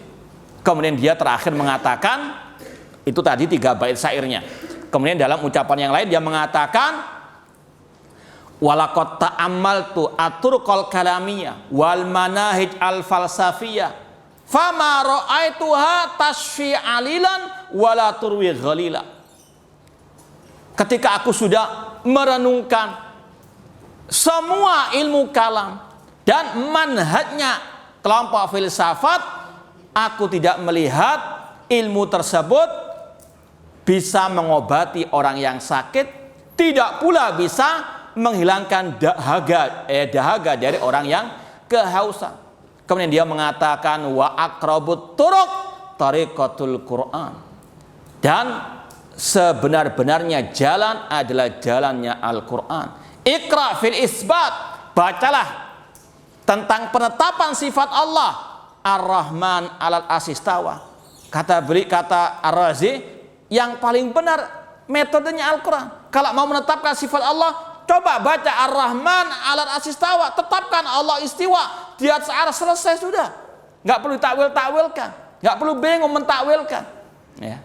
Kemudian dia terakhir mengatakan, itu tadi 3 bait syairnya. Kemudian dalam ucapan yang lain dia mengatakan walaqad ta'ammaltu aturqal kalamiyah wal manahij al falsafiyah fama ra'aituha tasfi alilan wala turwi ghalila. Ketika aku sudah merenungkan semua ilmu kalam dan manhajnya kelompok filsafat, aku tidak melihat ilmu tersebut bisa mengobati orang yang sakit, tidak pula bisa menghilangkan dahaga dari orang yang kehausan. Kemudian dia mengatakan wa aqrabut turuq tariqatul Quran, dan sebenar-benarnya jalan adalah jalannya Al-Quran. Iqra fil isbat, bacalah tentang penetapan sifat Allah Ar-Rahman alal asistawa. Kata Ar-Razi, yang paling benar metodenya Al-Quran. Kalau mau menetapkan sifat Allah, coba baca Ar-Rahman alal asistawa, tetapkan Allah istiwa di atas arsy, selesai sudah. Nggak perlu takwil-takwilkan, nggak perlu bingung mentakwilkan. Ya.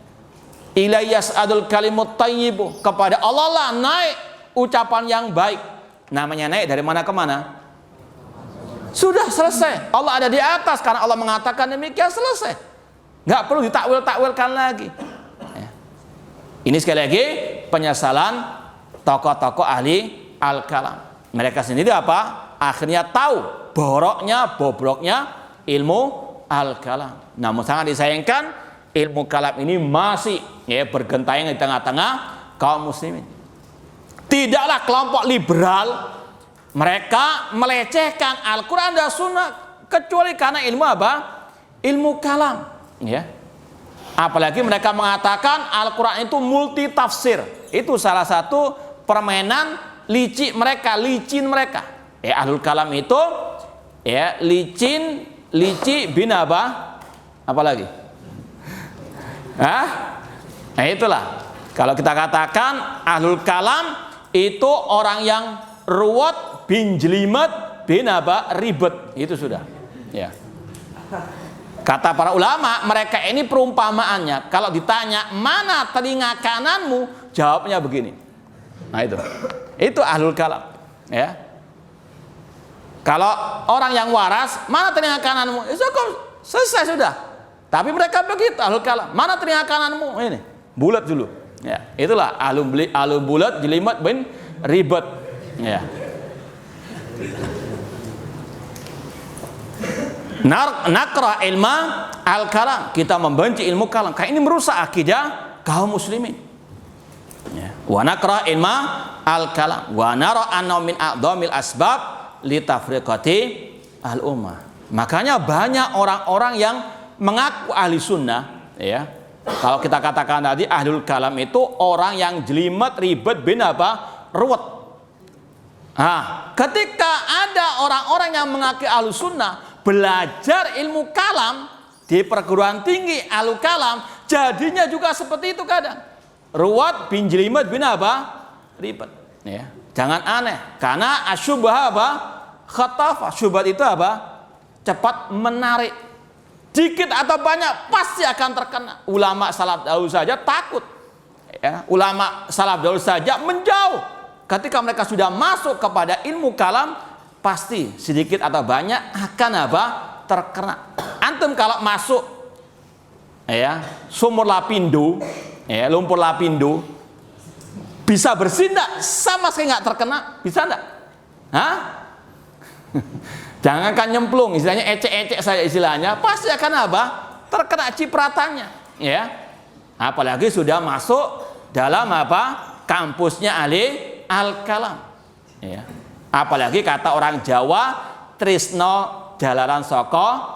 Ilayyas adul kalimut thayyibu, kepada Allah lah naik ucapan yang baik. Namanya naik dari mana ke mana? Sudah selesai. Allah ada di atas karena Allah mengatakan demikian, selesai. Nggak perlu ditakwil-takwilkan lagi. Ya. Ini sekali lagi penyesalan tokoh-tokoh ahli al-kalam. Mereka sendiri apa? Akhirnya tahu bobroknya ilmu al-kalam. Namun sangat disayangkan ilmu kalam ini masih bergentayangan di tengah-tengah kaum muslimin. Tidaklah kelompok liberal mereka melecehkan Al-Quran dan Sunnah kecuali karena ilmu apa? Ilmu kalam. Ya. Apalagi mereka mengatakan Al-Quran itu multi tafsir. Itu salah satu permainan licin mereka. Ahlul kalam itu lici bin apa? Apalagi? Nah itulah. Kalau kita katakan ahlul kalam itu orang yang ruwet bin jelimet bin apa? Ribet. Itu sudah. Ya. Kata para ulama, mereka ini perumpamaannya. Kalau ditanya mana telinga kananmu, jawabnya begini. Nah itu ahlul kalam. Ya. Kalau orang yang waras, mana telinga kananmu? Selesai sudah. Tapi mereka begitu ahlul kalam. Mana telinga kananmu? Ini bulat dulu. Ya, itulah alum bulat jelimet bin ribet. Ya. Nakra ilma al-kalam, kita membenci ilmu kalam. Kayak ini merusak akidah kaum muslimin. Ya. Wa nakra ilma al-kalam wa nara anna min a'dhamil asbab li tafriqati al-ummah. Makanya banyak orang-orang yang mengaku ahli sunnah, ya. Kalau kita katakan tadi ahlul kalam itu orang yang jelimet, ribet, ruwet. Nah, ketika ada orang-orang yang mengaku ahli sunnah belajar ilmu kalam di perguruan tinggi ahli kalam, jadinya juga seperti itu kadang. Ruwet bin jelimet bin ribet. Ya. Jangan aneh, karena asyubah khatafah. Syubhat itu cepat menarik. Dikit atau banyak pasti akan terkena. Ulama salaf dahulu saja takut, ya. Ulama salaf dahulu saja menjauh. Ketika mereka sudah masuk kepada ilmu kalam, pasti sedikit atau banyak akan terkena. Antum kalau masuk, ya, sumur lapindo, ya, lumpur lapindo, bisa bersih enggak? Sama sekali nggak terkena, bisa enggak? Hah? Jangankan nyemplung, istilahnya ecek-ecek saja istilahnya, pasti akan terkena cipratannya, ya. Apalagi sudah masuk dalam kampusnya ahli al-kalam, ya. Apalagi kata orang Jawa, trisno jalaran soko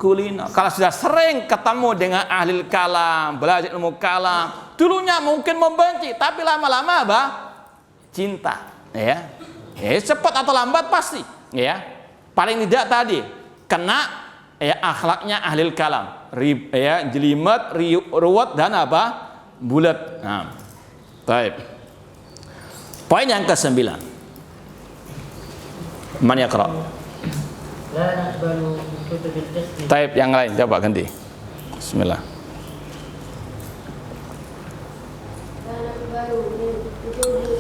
kulino. Kalau sudah sering ketemu dengan ahli kalam, belajar ilmu kalam, dulunya mungkin membenci, tapi lama-lama cinta, ya. Cepat atau lambat pasti, ya. Paling tidak tadi kena, ya, akhlaknya ahli kalam, ya, jelimet, ruwet dan bulat. Nah, baik. Poin yang ke-9. Man yaqra? La naqbalu kutubil fiqh. Taib yang lain coba ganti. Bismillah. La naqbalu min kutubil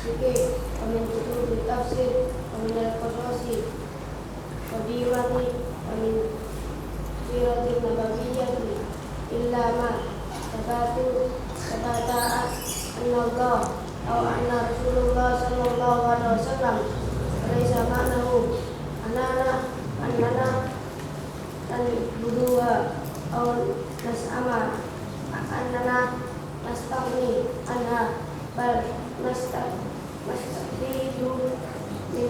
fiqh wa min kutubil tafsir wa min al-qasasi wa diwani wa min siratin nabawiyyati illa ma sabata anna Allah aw anna Rasulullah sallallahu alaihi wasallam laisa ma'nahu annana dan budua aw nas'ama annana nastagni anha bal nastafidu min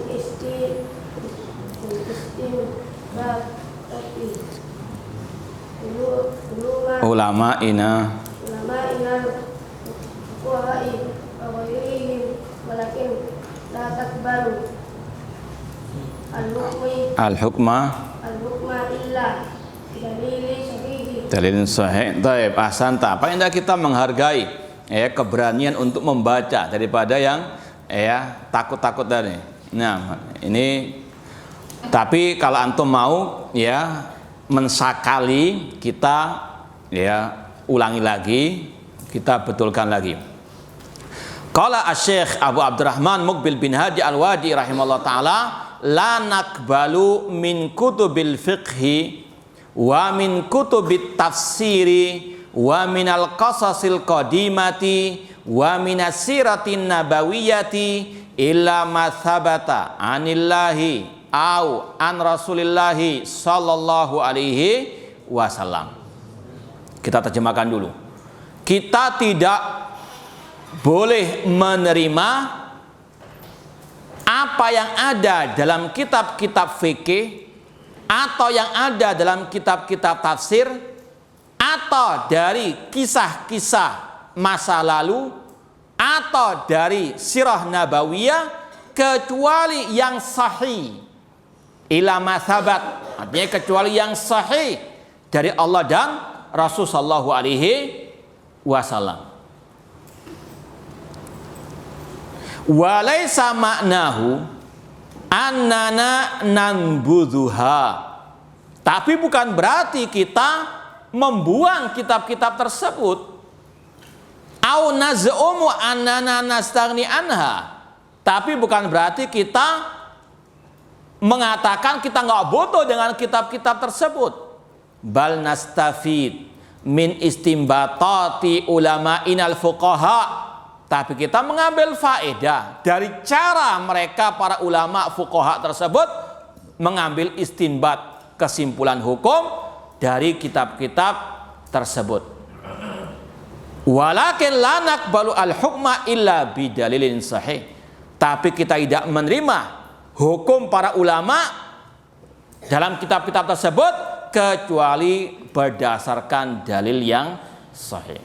ulama ina fuqaha'i wa ghairihim walakin la takbalu al-hukma illa dalil sahih. Baik, ahsanta. Paling tidak kita menghargai, ya, keberanian untuk membaca daripada yang, ya, takut-takut tadi. Nah, ini tapi kalau antum mau, ya, mensakali, kita, ya, ulangi lagi, kita betulkan lagi. Qala asy-Syaikh Abu Abdurrahman Muqbil bin Hadi Al-Wadi rahimahullah taala, la naqbalu min kutubil fiqhi wa min kutubit tafsiri wa minal qasasil qadimati wa minas siratin nabawiyyati illa ma thabata anillahi au an rasulillahi sallallahu alaihi wasallam. Kita terjemahkan dulu. Kita tidak boleh menerima apa yang ada dalam kitab-kitab fikih atau yang ada dalam kitab-kitab tafsir atau dari kisah-kisah masa lalu atau dari sirah nabawiyah kecuali yang sahih ila masabat, artinya kecuali yang sahih dari Allah dan Rasul sallallahu alaihi wasallam. Walaysa ma'nahu annana nanbudhuha, tapi bukan berarti kita membuang kitab-kitab tersebut. Au naz'umu annana nastaghni anha, tapi bukan berarti kita mengatakan kita nggak butuh dengan kitab-kitab tersebut. Bal nastafid min istimbatati ulama'inal fuqaha, tapi kita mengambil faedah dari cara mereka para ulama fuqaha tersebut mengambil istinbat, kesimpulan hukum dari kitab-kitab tersebut. Walakin la naqbalu al-hukma illa bidalilin sahih, tapi kita tidak menerima hukum para ulama dalam kitab-kitab tersebut kecuali berdasarkan dalil yang sahih.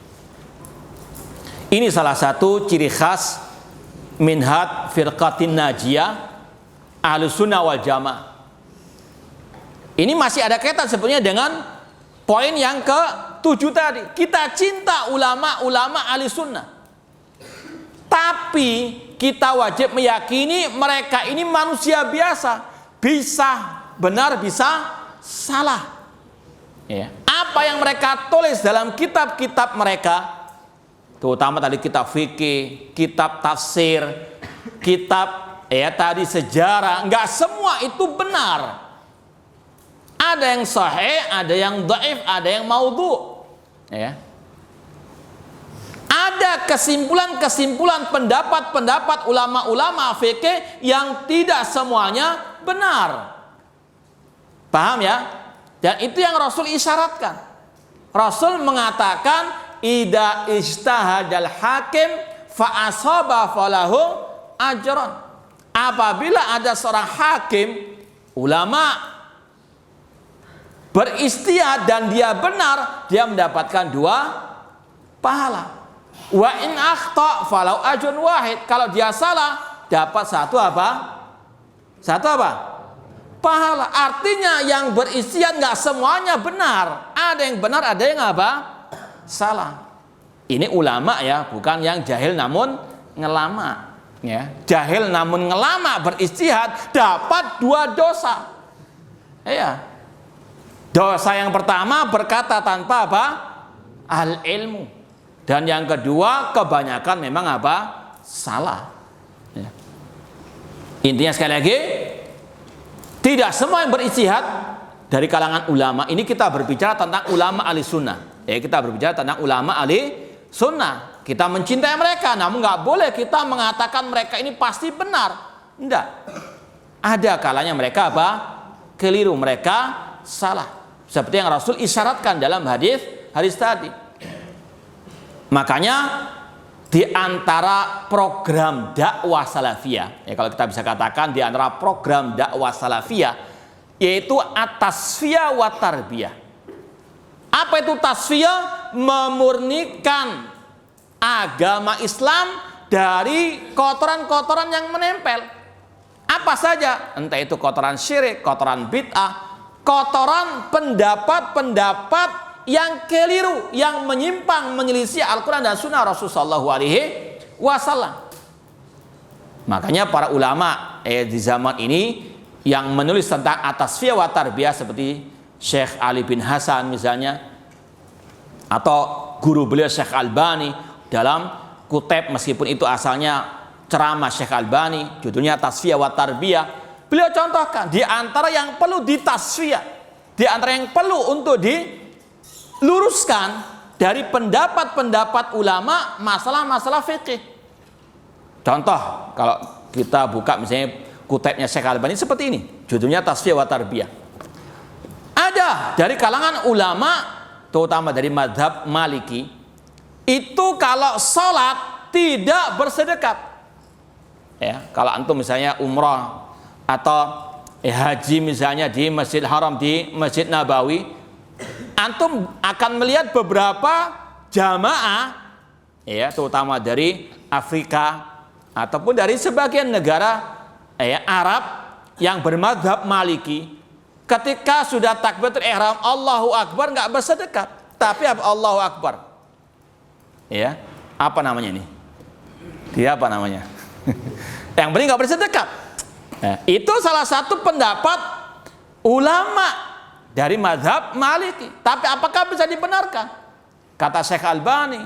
Ini salah satu ciri khas minhaj firqatin najiyah Ahlussunnah wal Jamaah. Ini masih ada kaitan sebenarnya dengan poin yang ke-7 tadi. Kita cinta ulama-ulama Ahlussunnah, tapi kita wajib meyakini mereka ini manusia biasa, bisa benar bisa salah. Ya. Apa yang mereka tulis dalam kitab-kitab mereka, terutama tadi kitab fikih, kitab tafsir, kitab tadi sejarah, enggak semua itu benar. Ada yang sahih, ada yang dhaif, ada yang maudhu. Ya. Ada kesimpulan-kesimpulan, pendapat-pendapat ulama-ulama fikih yang tidak semuanya benar. Paham ya? Dan itu yang Rasul isyaratkan. Rasul mengatakan idza ijtahadal hakim fa asaba falahu ajran. Apabila ada seorang hakim, ulama, beristihad dan dia benar, dia mendapatkan 2 pahala. Wa in akhta falau ajrun wahid. Kalau dia salah, dapat 1 apa? 1 apa? Pahala. Artinya yang beristihad nggak semuanya benar. Ada yang benar, ada yang apa? Salah. Ini ulama ya, bukan yang jahil namun ngelama. Ya, jahil namun ngelama beristihad dapat 2 dosa. Ya. Dosa yang pertama berkata tanpa apa? Al ilmu. Dan yang kedua kebanyakan memang apa? Salah. Ya. Intinya sekali lagi, tidak semua yang beristihad dari kalangan ulama. Ini kita berbicara tentang ulama ahli sunnah. Ya, kita berbicara tentang ulama ahli sunnah. Kita mencintai mereka, namun nggak boleh kita mengatakan mereka ini pasti benar. Enggak. Ada kalanya mereka apa? Keliru, mereka salah. Seperti yang Rasul isyaratkan dalam hadis tadi. Makanya di antara program dakwah salafiyah, ya kalau kita bisa katakan di antara program dakwah salafiyah, yaitu at-tasfiyah wa tarbiyah. Apa itu tasfiyah? Memurnikan agama Islam dari kotoran-kotoran yang menempel. Apa saja? Entah itu kotoran syirik, kotoran bid'ah, kotoran pendapat-pendapat yang keliru, yang menyimpang, menyelisih Al-Quran dan Sunnah Rasulullah SAW. Makanya para ulama di zaman ini yang menulis tentang at-tasfiyah wa tarbiyah seperti Syekh Ali bin Hasan misalnya, atau guru beliau Syekh Albani dalam kutip, meskipun itu asalnya ceramah Syekh Albani, judulnya Tasfiyah wa Tarbiyah, beliau contohkan di antara yang perlu ditasfiyah, di antara yang perlu untuk diluruskan dari pendapat-pendapat ulama masalah-masalah fikih. Contoh, kalau kita buka misalnya kutipnya Syekh Albani seperti ini, judulnya Tasfiyah wa Tarbiyah. Ada dari kalangan ulama, terutama dari mazhab Maliki, itu kalau sholat tidak bersedekat. Ya, kalau antum misalnya umrah atau haji misalnya di Masjid Haram, di Masjid Nabawi, antum akan melihat beberapa jamaah, ya, terutama dari Afrika ataupun dari sebagian negara Arab yang bermadzhab Maliki, ketika sudah takbiratul ihram Allahu Akbar nggak bersedekat, tapi Allahu Akbar. Ya, apa namanya ini? Dia apa namanya? Yang penting nggak bersedekat. Itu salah satu pendapat ulama dari mazhab Maliki. Tapi apakah bisa dibenarkan? Kata Syekh Albani,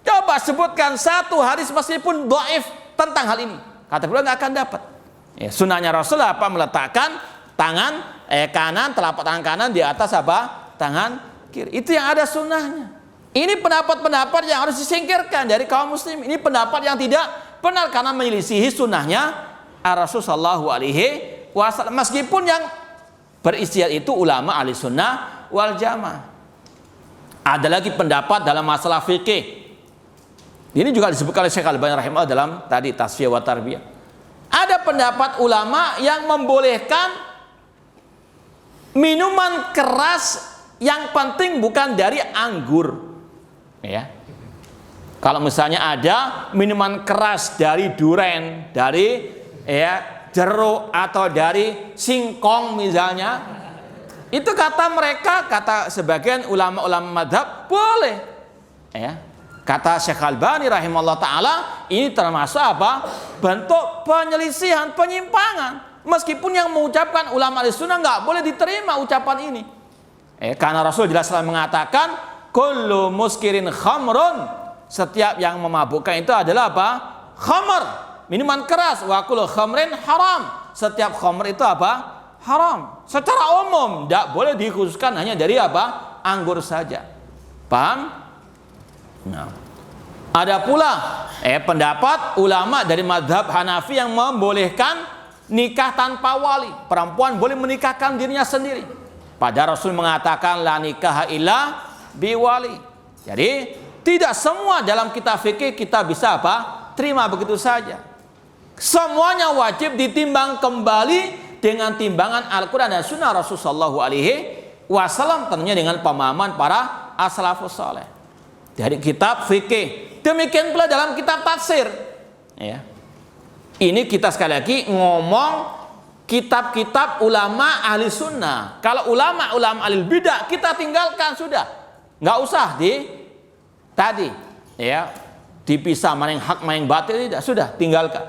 coba sebutkan 1 hadis meskipun dhaif tentang hal ini. Kata beliau nggak akan dapat. Sunnahnya Rasulullah apa? Meletakkan tangan kanan, telapak tangan kanan di atas apa? Tangan kiri. Itu yang ada sunnahnya. Ini pendapat-pendapat yang harus disingkirkan dari kaum muslim. Ini pendapat yang tidak benar karena menyelisihi sunnahnya Rasulullah SAW. Meskipun yang beristihad itu ulama ahli sunnah wal jamaah. Ada lagi pendapat dalam masalah fikih. Ini juga disebutkan oleh Syekh Al-Albani rahimahullah dalam tadi Tasfiyah wa Tarbiyah. Ada pendapat ulama yang membolehkan minuman keras yang penting bukan dari anggur. Ya. Kalau misalnya ada minuman keras dari duren, dari jeruk atau dari singkong misalnya, itu kata mereka, kata sebagian ulama-ulama madhab boleh. Ya. Kata Syekh Albani rahimahullah ta'ala, ini termasuk apa? Bentuk penyelisihan, penyimpangan. Meskipun yang mengucapkan ulama Ahlussunnah nggak boleh diterima ucapan ini. Karena Rasul jelas mengatakan, kullu muskirin khamrun, setiap yang memabukkan itu adalah apa? Khamr, minuman keras. Wa kullu khamrin haram, setiap khamr itu apa? Haram. Secara umum tidak boleh dikhususkan hanya dari apa? Anggur saja. Paham? Nah, ada pula pendapat ulama dari mazhab Hanafi yang membolehkan nikah tanpa wali. Perempuan boleh menikahkan dirinya sendiri. Padahal Rasul mengatakan la nikah illa biwali. Jadi tidak semua dalam kitab fikih kita bisa apa? Terima begitu saja. Semuanya wajib ditimbang kembali dengan timbangan Al-Quran dan Sunnah Rasulullah SAW, tentunya dengan pemahaman para as-salafus saleh. Dari kitab fikih. Demikian pula dalam kitab tafsir. Ya. Ini kita sekali lagi ngomong kitab-kitab ulama ahli sunnah. Kalau ulama-ulama ahli bidah kita tinggalkan sudah. Nggak usah dipisah mana yang hak mana yang batil, tidak, sudah tinggalkan.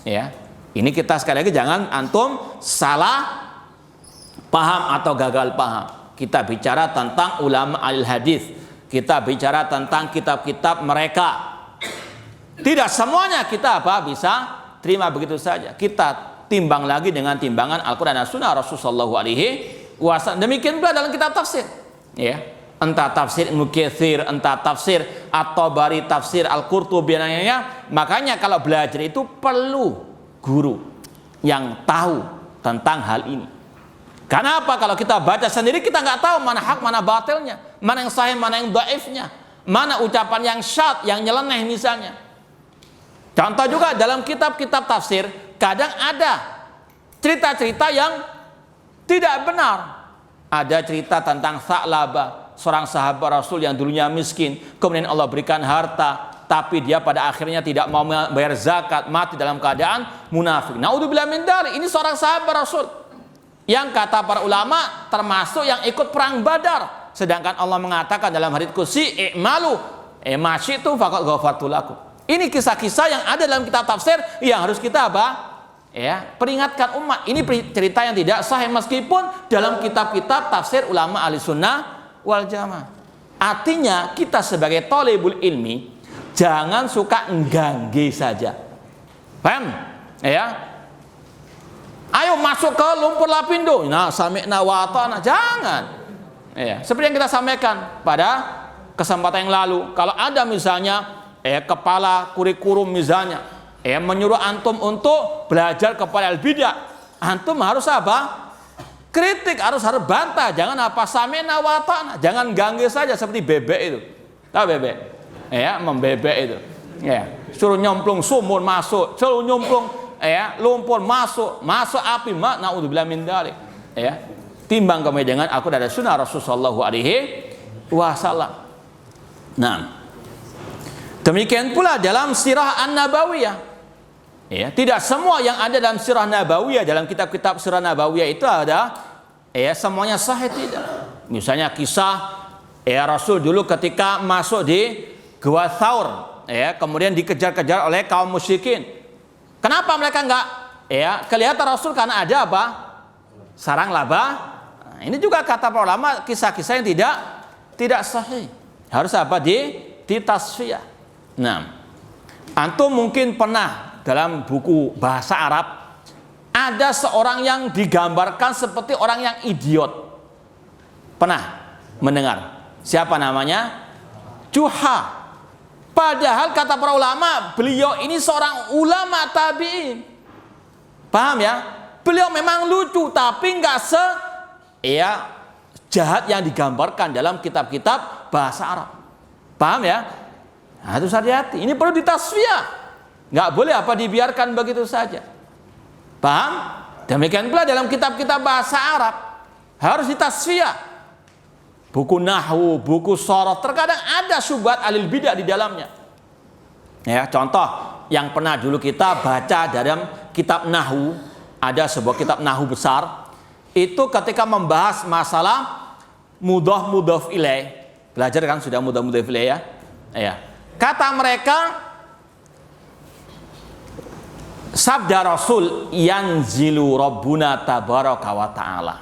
Ya. Ini kita sekali lagi jangan antum salah paham atau gagal paham. Kita bicara tentang ulama ahli hadis. Kita bicara tentang kitab-kitab mereka. Tidak semuanya kita bisa terima begitu saja. Kita timbang lagi dengan timbangan Al-Quran dan Sunnah Rasulullah SAW. Demikian pula dalam kitab tafsir. Ya. Entah tafsir Ibnu Katsir, entah tafsir At-Tabari, tafsir Al-Qurtubi. Makanya kalau belajar itu perlu guru yang tahu tentang hal ini. Karena apa? Kalau kita baca sendiri kita nggak tahu mana hak, mana batilnya, mana yang sahih, mana yang dhaifnya, mana ucapan yang syadz, yang nyeleneh misalnya. Contoh juga dalam kitab-kitab tafsir kadang ada cerita-cerita yang tidak benar. Ada cerita tentang Tha'labah, seorang sahabat Rasul yang dulunya miskin, kemudian Allah berikan harta, tapi dia pada akhirnya tidak mau bayar zakat, mati dalam keadaan munafik. Naudzubillah min dzalik. Ini seorang sahabat Rasul yang kata para ulama termasuk yang ikut perang Badar. Sedangkan Allah mengatakan dalam hadits qudsi, "I'malu ma syi'tum faqad ghafartu lakum." Ini kisah-kisah yang ada dalam kitab tafsir yang harus kita peringatkan umat. Ini cerita yang tidak sahih meskipun dalam kitab-kitab tafsir ulama ahli sunnah wal jamaah. Artinya kita sebagai thalibul ilmi jangan suka enggangge saja. Paham? Ya. Ayo masuk ke lumpur lapindo. Nah, sami'na wa ata'na. Jangan. Ya, seperti yang kita sampaikan pada kesempatan yang lalu. Kalau ada misalnya kepala kurikulum misalnya menyuruh antum untuk belajar kepada al-bidah, antum harus apa? Kritik, harus bantah. Jangan apa sami'na wa ata'na. Jangan ganggu saja seperti bebek itu. Tahu bebek? Ya, membebek itu. Ya, suruh nyemplung sumur masuk, suruh nyemplung lumpur masuk api, naudzubillah min dzalik. Ya, timbang kami dengan aku dari sunnah Rasulullah SAW. Nah, demikian pula dalam sirah an-nabawiyah. Ya, tidak semua yang ada dalam sirah nabawiyah, dalam kitab-kitab sirah nabawiyah itu ada semuanya sahih, tidak. Misalnya kisah Rasul dulu ketika masuk di Gua Thaur, kemudian dikejar-kejar oleh kaum musyrikin. Kenapa mereka enggak kelihatan Rasul? Karena ada apa? Sarang laba. Nah, ini juga kata para ulama kisah-kisah yang tidak sahih. Harus apa? Ditasfiyah. Nah, antum mungkin pernah dalam buku bahasa Arab ada seorang yang digambarkan seperti orang yang idiot. Pernah mendengar? Siapa namanya? Juha. Padahal kata para ulama, beliau ini seorang ulama tabi'in. Paham ya? Beliau memang lucu, tapi enggak jahat yang digambarkan dalam kitab-kitab bahasa Arab. Paham ya? Nah, itu hati-hati. Ini perlu ditasfiyah. Enggak boleh dibiarkan begitu saja. Paham? Demikian pula dalam kitab-kitab bahasa Arab. harus ditasfiyah. Buku nahwu, buku sorof, terkadang ada syubhat alil bidah di dalamnya. Ya, contoh yang pernah dulu kita baca dalam kitab nahwu, ada sebuah kitab nahwu besar. Itu ketika membahas masalah mudhaf ilaih. Belajar kan sudah mudhaf ilaih ya? Ya. Kata mereka, sabda Rasul yanzilu rabbuna tabaraka wa ta'ala.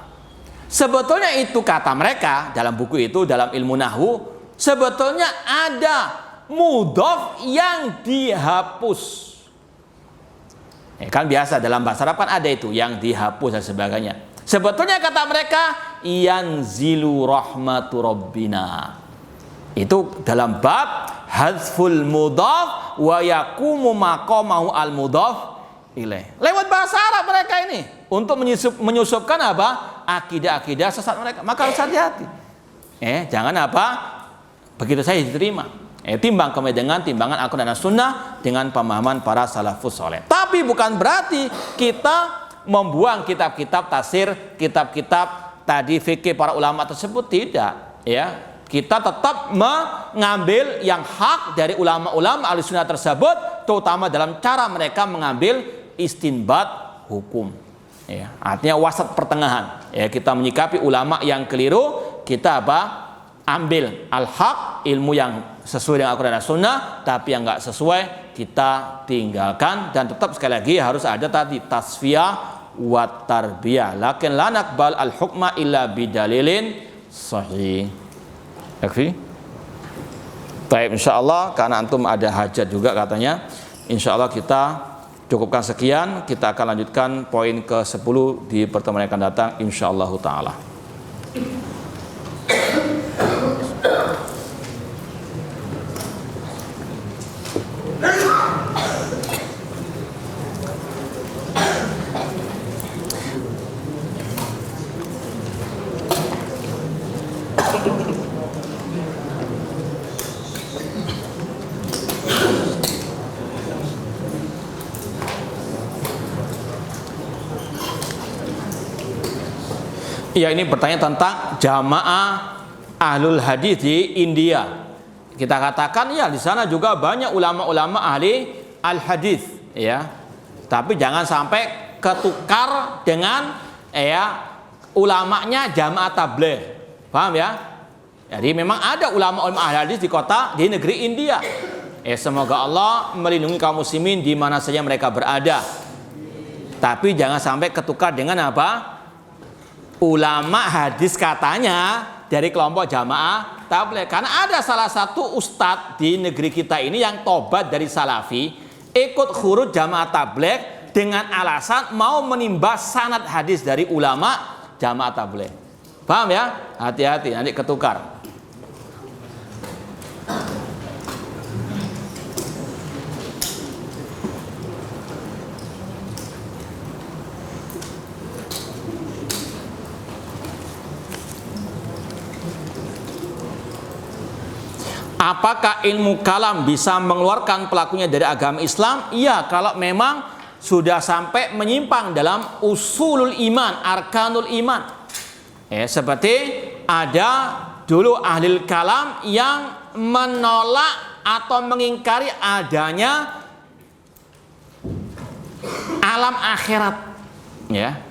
Sebetulnya itu kata mereka dalam buku itu, dalam ilmu nahwu, sebetulnya ada mudhaf yang dihapus. Kan biasa dalam bahasa Arab kan ada itu yang dihapus dan sebagainya. Sebetulnya kata mereka yanzilu rahmatu rabbina. Itu dalam bab hadzful mudhaf wa yaqumu maqamahu al mudhaf ilaih. Lewat bahasa Arab mereka ini untuk menyusupkan apa? Akidah-akidah sesat mereka. Maka harus hati-hati. Jangan apa? Begitu saja diterima. Timbang kami dengan timbangan Al-Quran dan Sunnah dengan pemahaman para salafus soleh. Tapi bukan berarti kita membuang kitab-kitab tafsir, kitab-kitab tadi fikih para ulama tersebut, tidak. Ya, kita tetap mengambil yang hak dari ulama-ulama Ahlussunnah tersebut, terutama dalam cara mereka mengambil istinbat hukum. Ya, artinya wasat pertengahan. Ya, kita menyikapi ulama yang keliru, kita apa? Ambil al-haq, ilmu yang sesuai dengan Al-Quran dan Sunnah, tapi yang nggak sesuai kita tinggalkan. Dan tetap sekali lagi harus ada tadi tasfiyah wa tarbiyah. Lakin la naqbal al-hukma illa bidalilin sahih. Yakfi? Baik, insyaallah karena antum ada hajat juga katanya. Insyaallah kita cukupkan sekian. Kita akan lanjutkan poin ke-10 di pertemuan yang akan datang insyaallah taala. Ya, ini bertanya tentang jamaah ahlul hadis di India. Kita katakan ya di sana juga banyak ulama-ulama ahli al hadis, ya. Tapi jangan sampai ketukar dengan ulamanya jamaah tabligh. Paham ya? Jadi memang ada ulama-ulama ahli hadis di negeri India. Semoga Allah melindungi kaum muslimin di mana saja mereka berada. Tapi jangan sampai ketukar dengan apa? Ulama hadis katanya dari kelompok jamaah tabligh. Karena ada salah satu ustadz di negeri kita ini yang tobat dari salafi, ikut khurut jamaah tabligh dengan alasan mau menimba sanad hadis dari ulama jamaah tabligh. Paham ya? Hati-hati nanti ketukar. Apakah ilmu kalam bisa mengeluarkan pelakunya dari agama Islam? Iya, kalau memang sudah sampai menyimpang dalam usulul iman, arkanul iman. Seperti ada dulu ahli kalam yang menolak atau mengingkari adanya alam akhirat. Ya,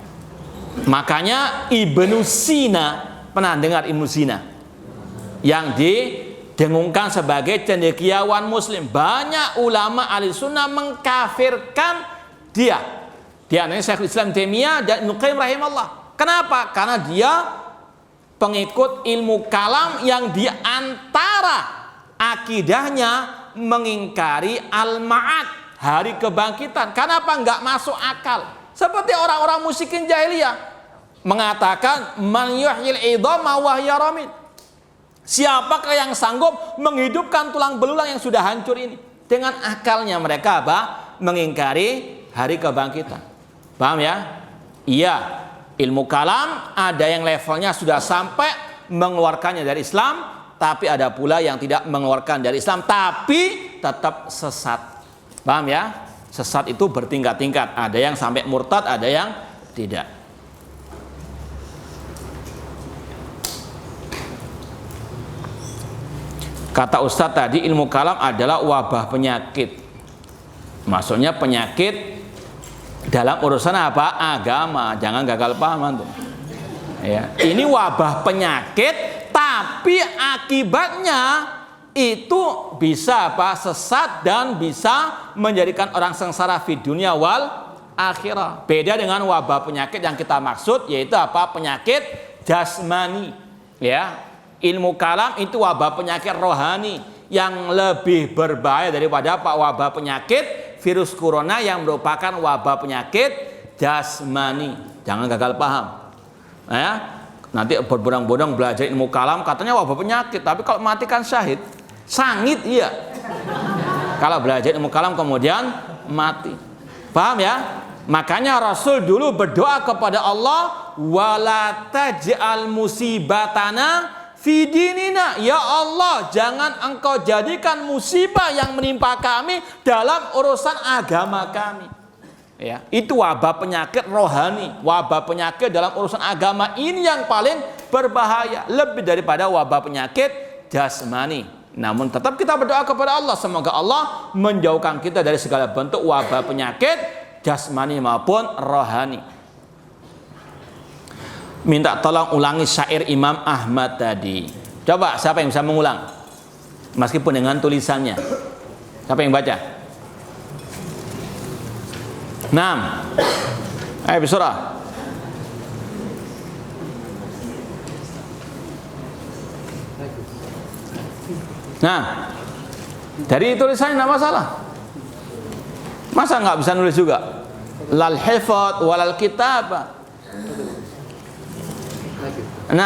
makanya Ibnu Sina, pernah dengar Ibnu Sina? Yang didengungkan sebagai cendekiawan muslim. Banyak ulama ahli sunnah mengkafirkan dia. Dia namanya Syekhul Islam Taimiyah dan Ibnu Qayyim rahimahullah. Kenapa? Karena dia pengikut ilmu kalam yang diantara akidahnya mengingkari al-ma'ad, hari kebangkitan. Kenapa nggak masuk akal? Seperti orang-orang musyrikin jahiliyah mengatakan man yuhyil idhama wa hiya ramid. Siapakah yang sanggup menghidupkan tulang belulang yang sudah hancur ini? Dengan akalnya mereka apa? Mengingkari hari kebangkitan. Paham ya? Iya, ilmu kalam ada yang levelnya sudah sampai mengeluarkannya dari Islam, tapi ada pula yang tidak mengeluarkan dari Islam tapi tetap sesat. Paham ya? Sesat itu bertingkat-tingkat. Ada yang sampai murtad, ada yang tidak. Kata Ustadz tadi, ilmu kalam adalah wabah penyakit. Maksudnya penyakit dalam urusan apa? Agama. Jangan gagal paham antum. Ya, ini wabah penyakit, tapi akibatnya itu bisa apa? Sesat dan bisa menjadikan orang sengsara di dunia wal akhirah. Beda dengan wabah penyakit yang kita maksud, yaitu apa? Penyakit jasmani. Ya. Ilmu kalam itu wabah penyakit rohani yang lebih berbahaya daripada apa? Wabah penyakit virus corona yang merupakan wabah penyakit jasmani. Jangan gagal paham. Ya, nanti berbondong-bondong belajar ilmu kalam katanya wabah penyakit, tapi kalau mati kan syahid. Sangit iya. Kalau belajar ilmu kalam kemudian mati. Paham ya? Makanya Rasul dulu berdoa kepada Allah, wala taj'al musibatana fi dinina, ya Allah, jangan engkau jadikan musibah yang menimpa kami dalam urusan agama kami. Ya, itu wabah penyakit rohani, wabah penyakit dalam urusan agama ini yang paling berbahaya, lebih daripada wabah penyakit jasmani. Namun tetap kita berdoa kepada Allah, semoga Allah menjauhkan kita dari segala bentuk wabah penyakit jasmani maupun rohani. Minta tolong ulangi syair Imam Ahmad tadi. Coba siapa yang bisa mengulang? Meskipun dengan tulisannya. Siapa yang baca? 6. Ayo bisurah. Nah, dari tulisannya tidak masalah. Masa nggak bisa nulis juga? Lal hifad walal kitab. 6.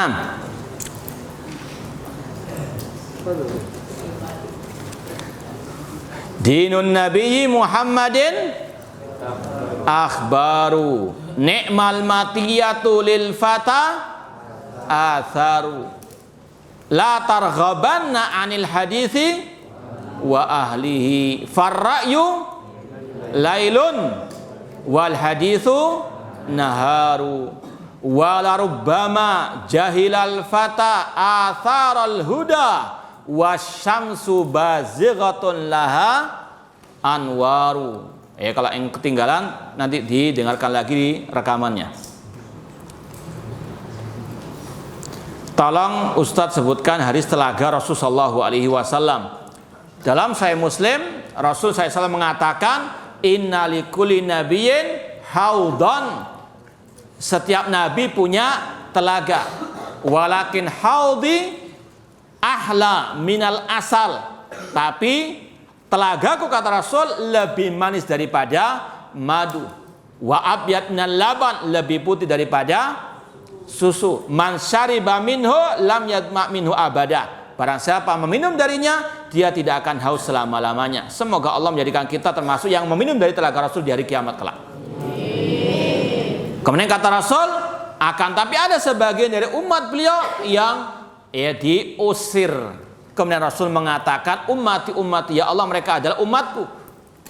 Dinun Nabi Muhammadin akhbaru, ni'mal matiyatu lil fata atharu, la targhabanna anil hadithi wa ahlihi, farra'yu lailun wal hadithu naharu, wala rubbama jahilal fata atharal huda wasyamsu bazighatun laha anwaru. Kalau yang ketinggalan nanti didengarkan lagi di rekamannya. Tolong Ustadz sebutkan hadis telaga Rasul sallallahu alaihi wasallam. Dalam Sahih Muslim, Rasul SAW mengatakan, inna likulli nabiyyin haudhan. Setiap nabi punya telaga. Walakin haudi ahla minal asal. Tapi telagaku, kata Rasul, lebih manis daripada madu. Wa abyad minal laban, lebih putih daripada susu. Man syariba minhu lam yadma minhu abada. Barang siapa meminum darinya, dia tidak akan haus selama-lamanya. Semoga Allah menjadikan kita termasuk yang meminum dari telaga Rasul di hari kiamat kelak. Kemudian kata Rasul, akan tapi ada sebagian dari umat beliau yang diusir. Kemudian Rasul mengatakan, ummati, ya Allah, mereka adalah umatku.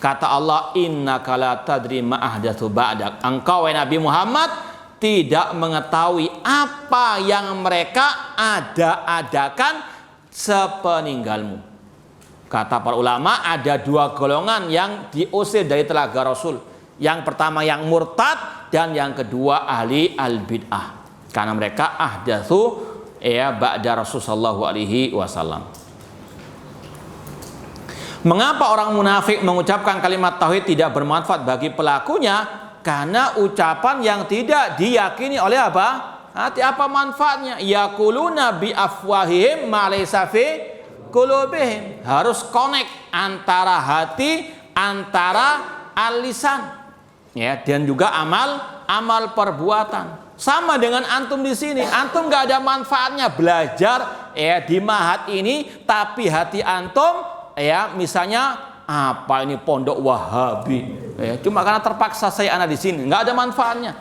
Kata Allah, innaka la tadri ma ahdatsu ba'dak. Engkau, wahai Nabi Muhammad, tidak mengetahui apa yang mereka adakan sepeninggalmu. Kata para ulama, ada 2 golongan yang diusir dari telaga Rasul. Yang pertama yang murtad, dan yang kedua ahli al-bid'ah. Karena mereka ahdatsu ba'da Rasul sallallahu alaihi wasallam. Mengapa orang munafik mengucapkan kalimat tauhid tidak bermanfaat bagi pelakunya? Karena ucapan yang tidak diyakini oleh apa? Hati. Apa manfaatnya? Yaquluna bi afwahihim ma laysa fi qulubihim. Harus connect antara hati, antara al-lisan, dan juga amal perbuatan. Sama dengan antum di sini, antum nggak ada manfaatnya belajar di mahat ini, tapi hati antum misalnya apa ini pondok Wahabi, cuma karena terpaksa saya anak di sini, nggak ada manfaatnya.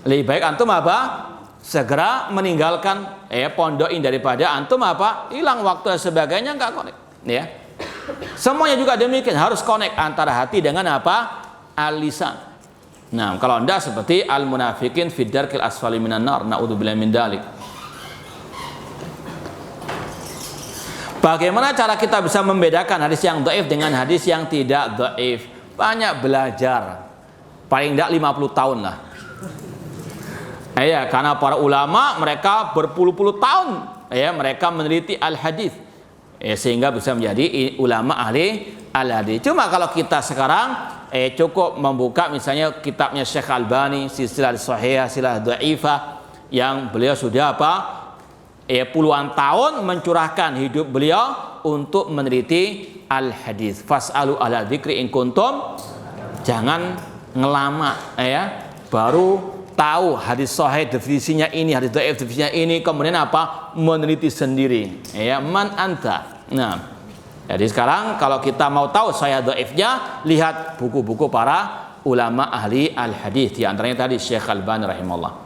Lebih baik antum apa? Segera meninggalkan pondok ini daripada antum apa? Hilang waktu dan sebagainya, nggak connect. Semuanya juga demikian, harus connect antara hati dengan apa? Al-lisan. Nah, kalau anda seperti al-munafikin fi darkil asfali minan nar, naudzubillahi min dzalik. Bagaimana cara kita bisa membedakan hadis yang dhaif dengan hadis yang tidak dhaif? Banyak belajar. Paling tidak 50 tahun lah. Ya, karena para ulama mereka berpuluh-puluh tahun mereka meneliti al-hadis. Sehingga bisa menjadi ulama ahli al-hadis. Cuma kalau kita sekarang cukup membuka misalnya kitabnya Syekh Albani, Silsilah Shahihah, Silsilah Dhaifah, yang beliau sudah puluhan tahun mencurahkan hidup beliau untuk meneliti al-hadis. Fas'alu ahla dzikri in kuntum, jangan ngelama baru tahu hadis sahih definisinya ini, hadis dhaif definisinya ini, kemudian meneliti sendiri. Man anta. Nah, jadi sekarang kalau kita mau tahu sahih dhaifnya, lihat buku-buku para ulama ahli al-hadis, di antaranya tadi Syekh Albani rahimahullah.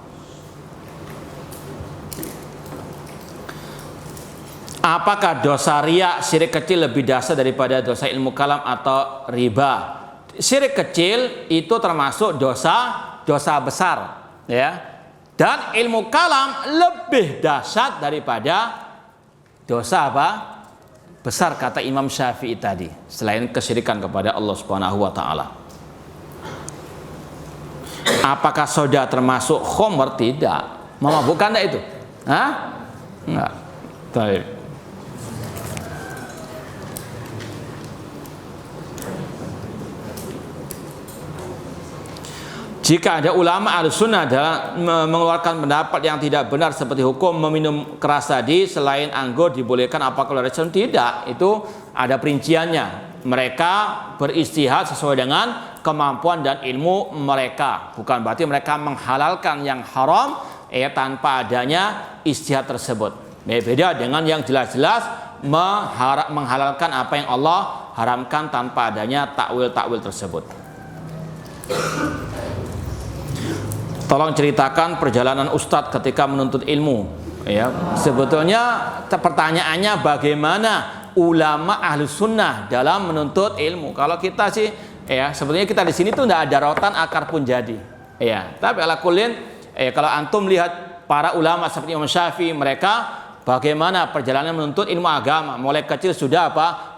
Apakah dosa riya, syirik kecil lebih dahsyat daripada dosa ilmu kalam atau riba? Syirik kecil itu termasuk dosa besar, Dan ilmu kalam lebih dahsyat daripada dosa besar, kata Imam Syafi'i tadi, selain kesyirikan kepada Allah Subhanahu wa taala. Apakah soda termasuk khomer? Tidak. Memabukkan enggak itu? Enggak. Baik. Jika ada ulama Ahlussunnah dalam mengeluarkan pendapat yang tidak benar seperti hukum meminum keras tadi selain anggur dibolehkan, apakah dari Islam? Tidak, itu ada perinciannya. Mereka beristihad sesuai dengan kemampuan dan ilmu mereka. Bukan berarti mereka menghalalkan yang haram tanpa adanya istihad tersebut. Beda dengan yang jelas-jelas menghalalkan apa yang Allah haramkan tanpa adanya takwil-takwil tersebut. Tolong ceritakan perjalanan Ustadz ketika menuntut ilmu. Sebetulnya pertanyaannya bagaimana ulama Ahlussunnah dalam menuntut ilmu. Kalau kita sih, sebetulnya kita di sini tuh tidak ada rotan akar pun jadi. Tapi ala kullin, kalau antum lihat para ulama seperti Imam Syafi'i, mereka bagaimana perjalanan menuntut ilmu agama. Mulai kecil sudah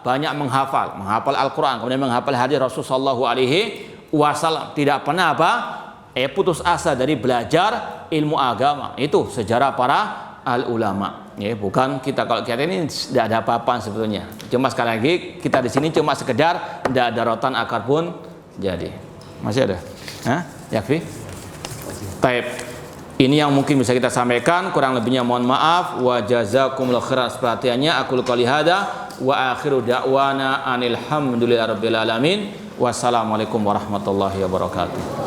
banyak menghafal Al-Quran, kemudian menghafal hadis Rasulullah SAW. Tidak pernah putus asa dari belajar ilmu agama. Itu sejarah para al-ulama. Bukan kita, kalau kita ini tidak ada apa-apa sebetulnya. Cuma sekali lagi kita di sini cuma sekedar tidak ada rotan akar pun jadi. Masih ada? Yakfi? Baik. Ini yang mungkin bisa kita sampaikan, kurang lebihnya mohon maaf. Wa jazakumullahu khairan atas perhatiannya. Aqulu qouli hadza wa akhiru da'wana anil hamdulillahirabbil alamin. Wassalamualaikum warahmatullahi wabarakatuh.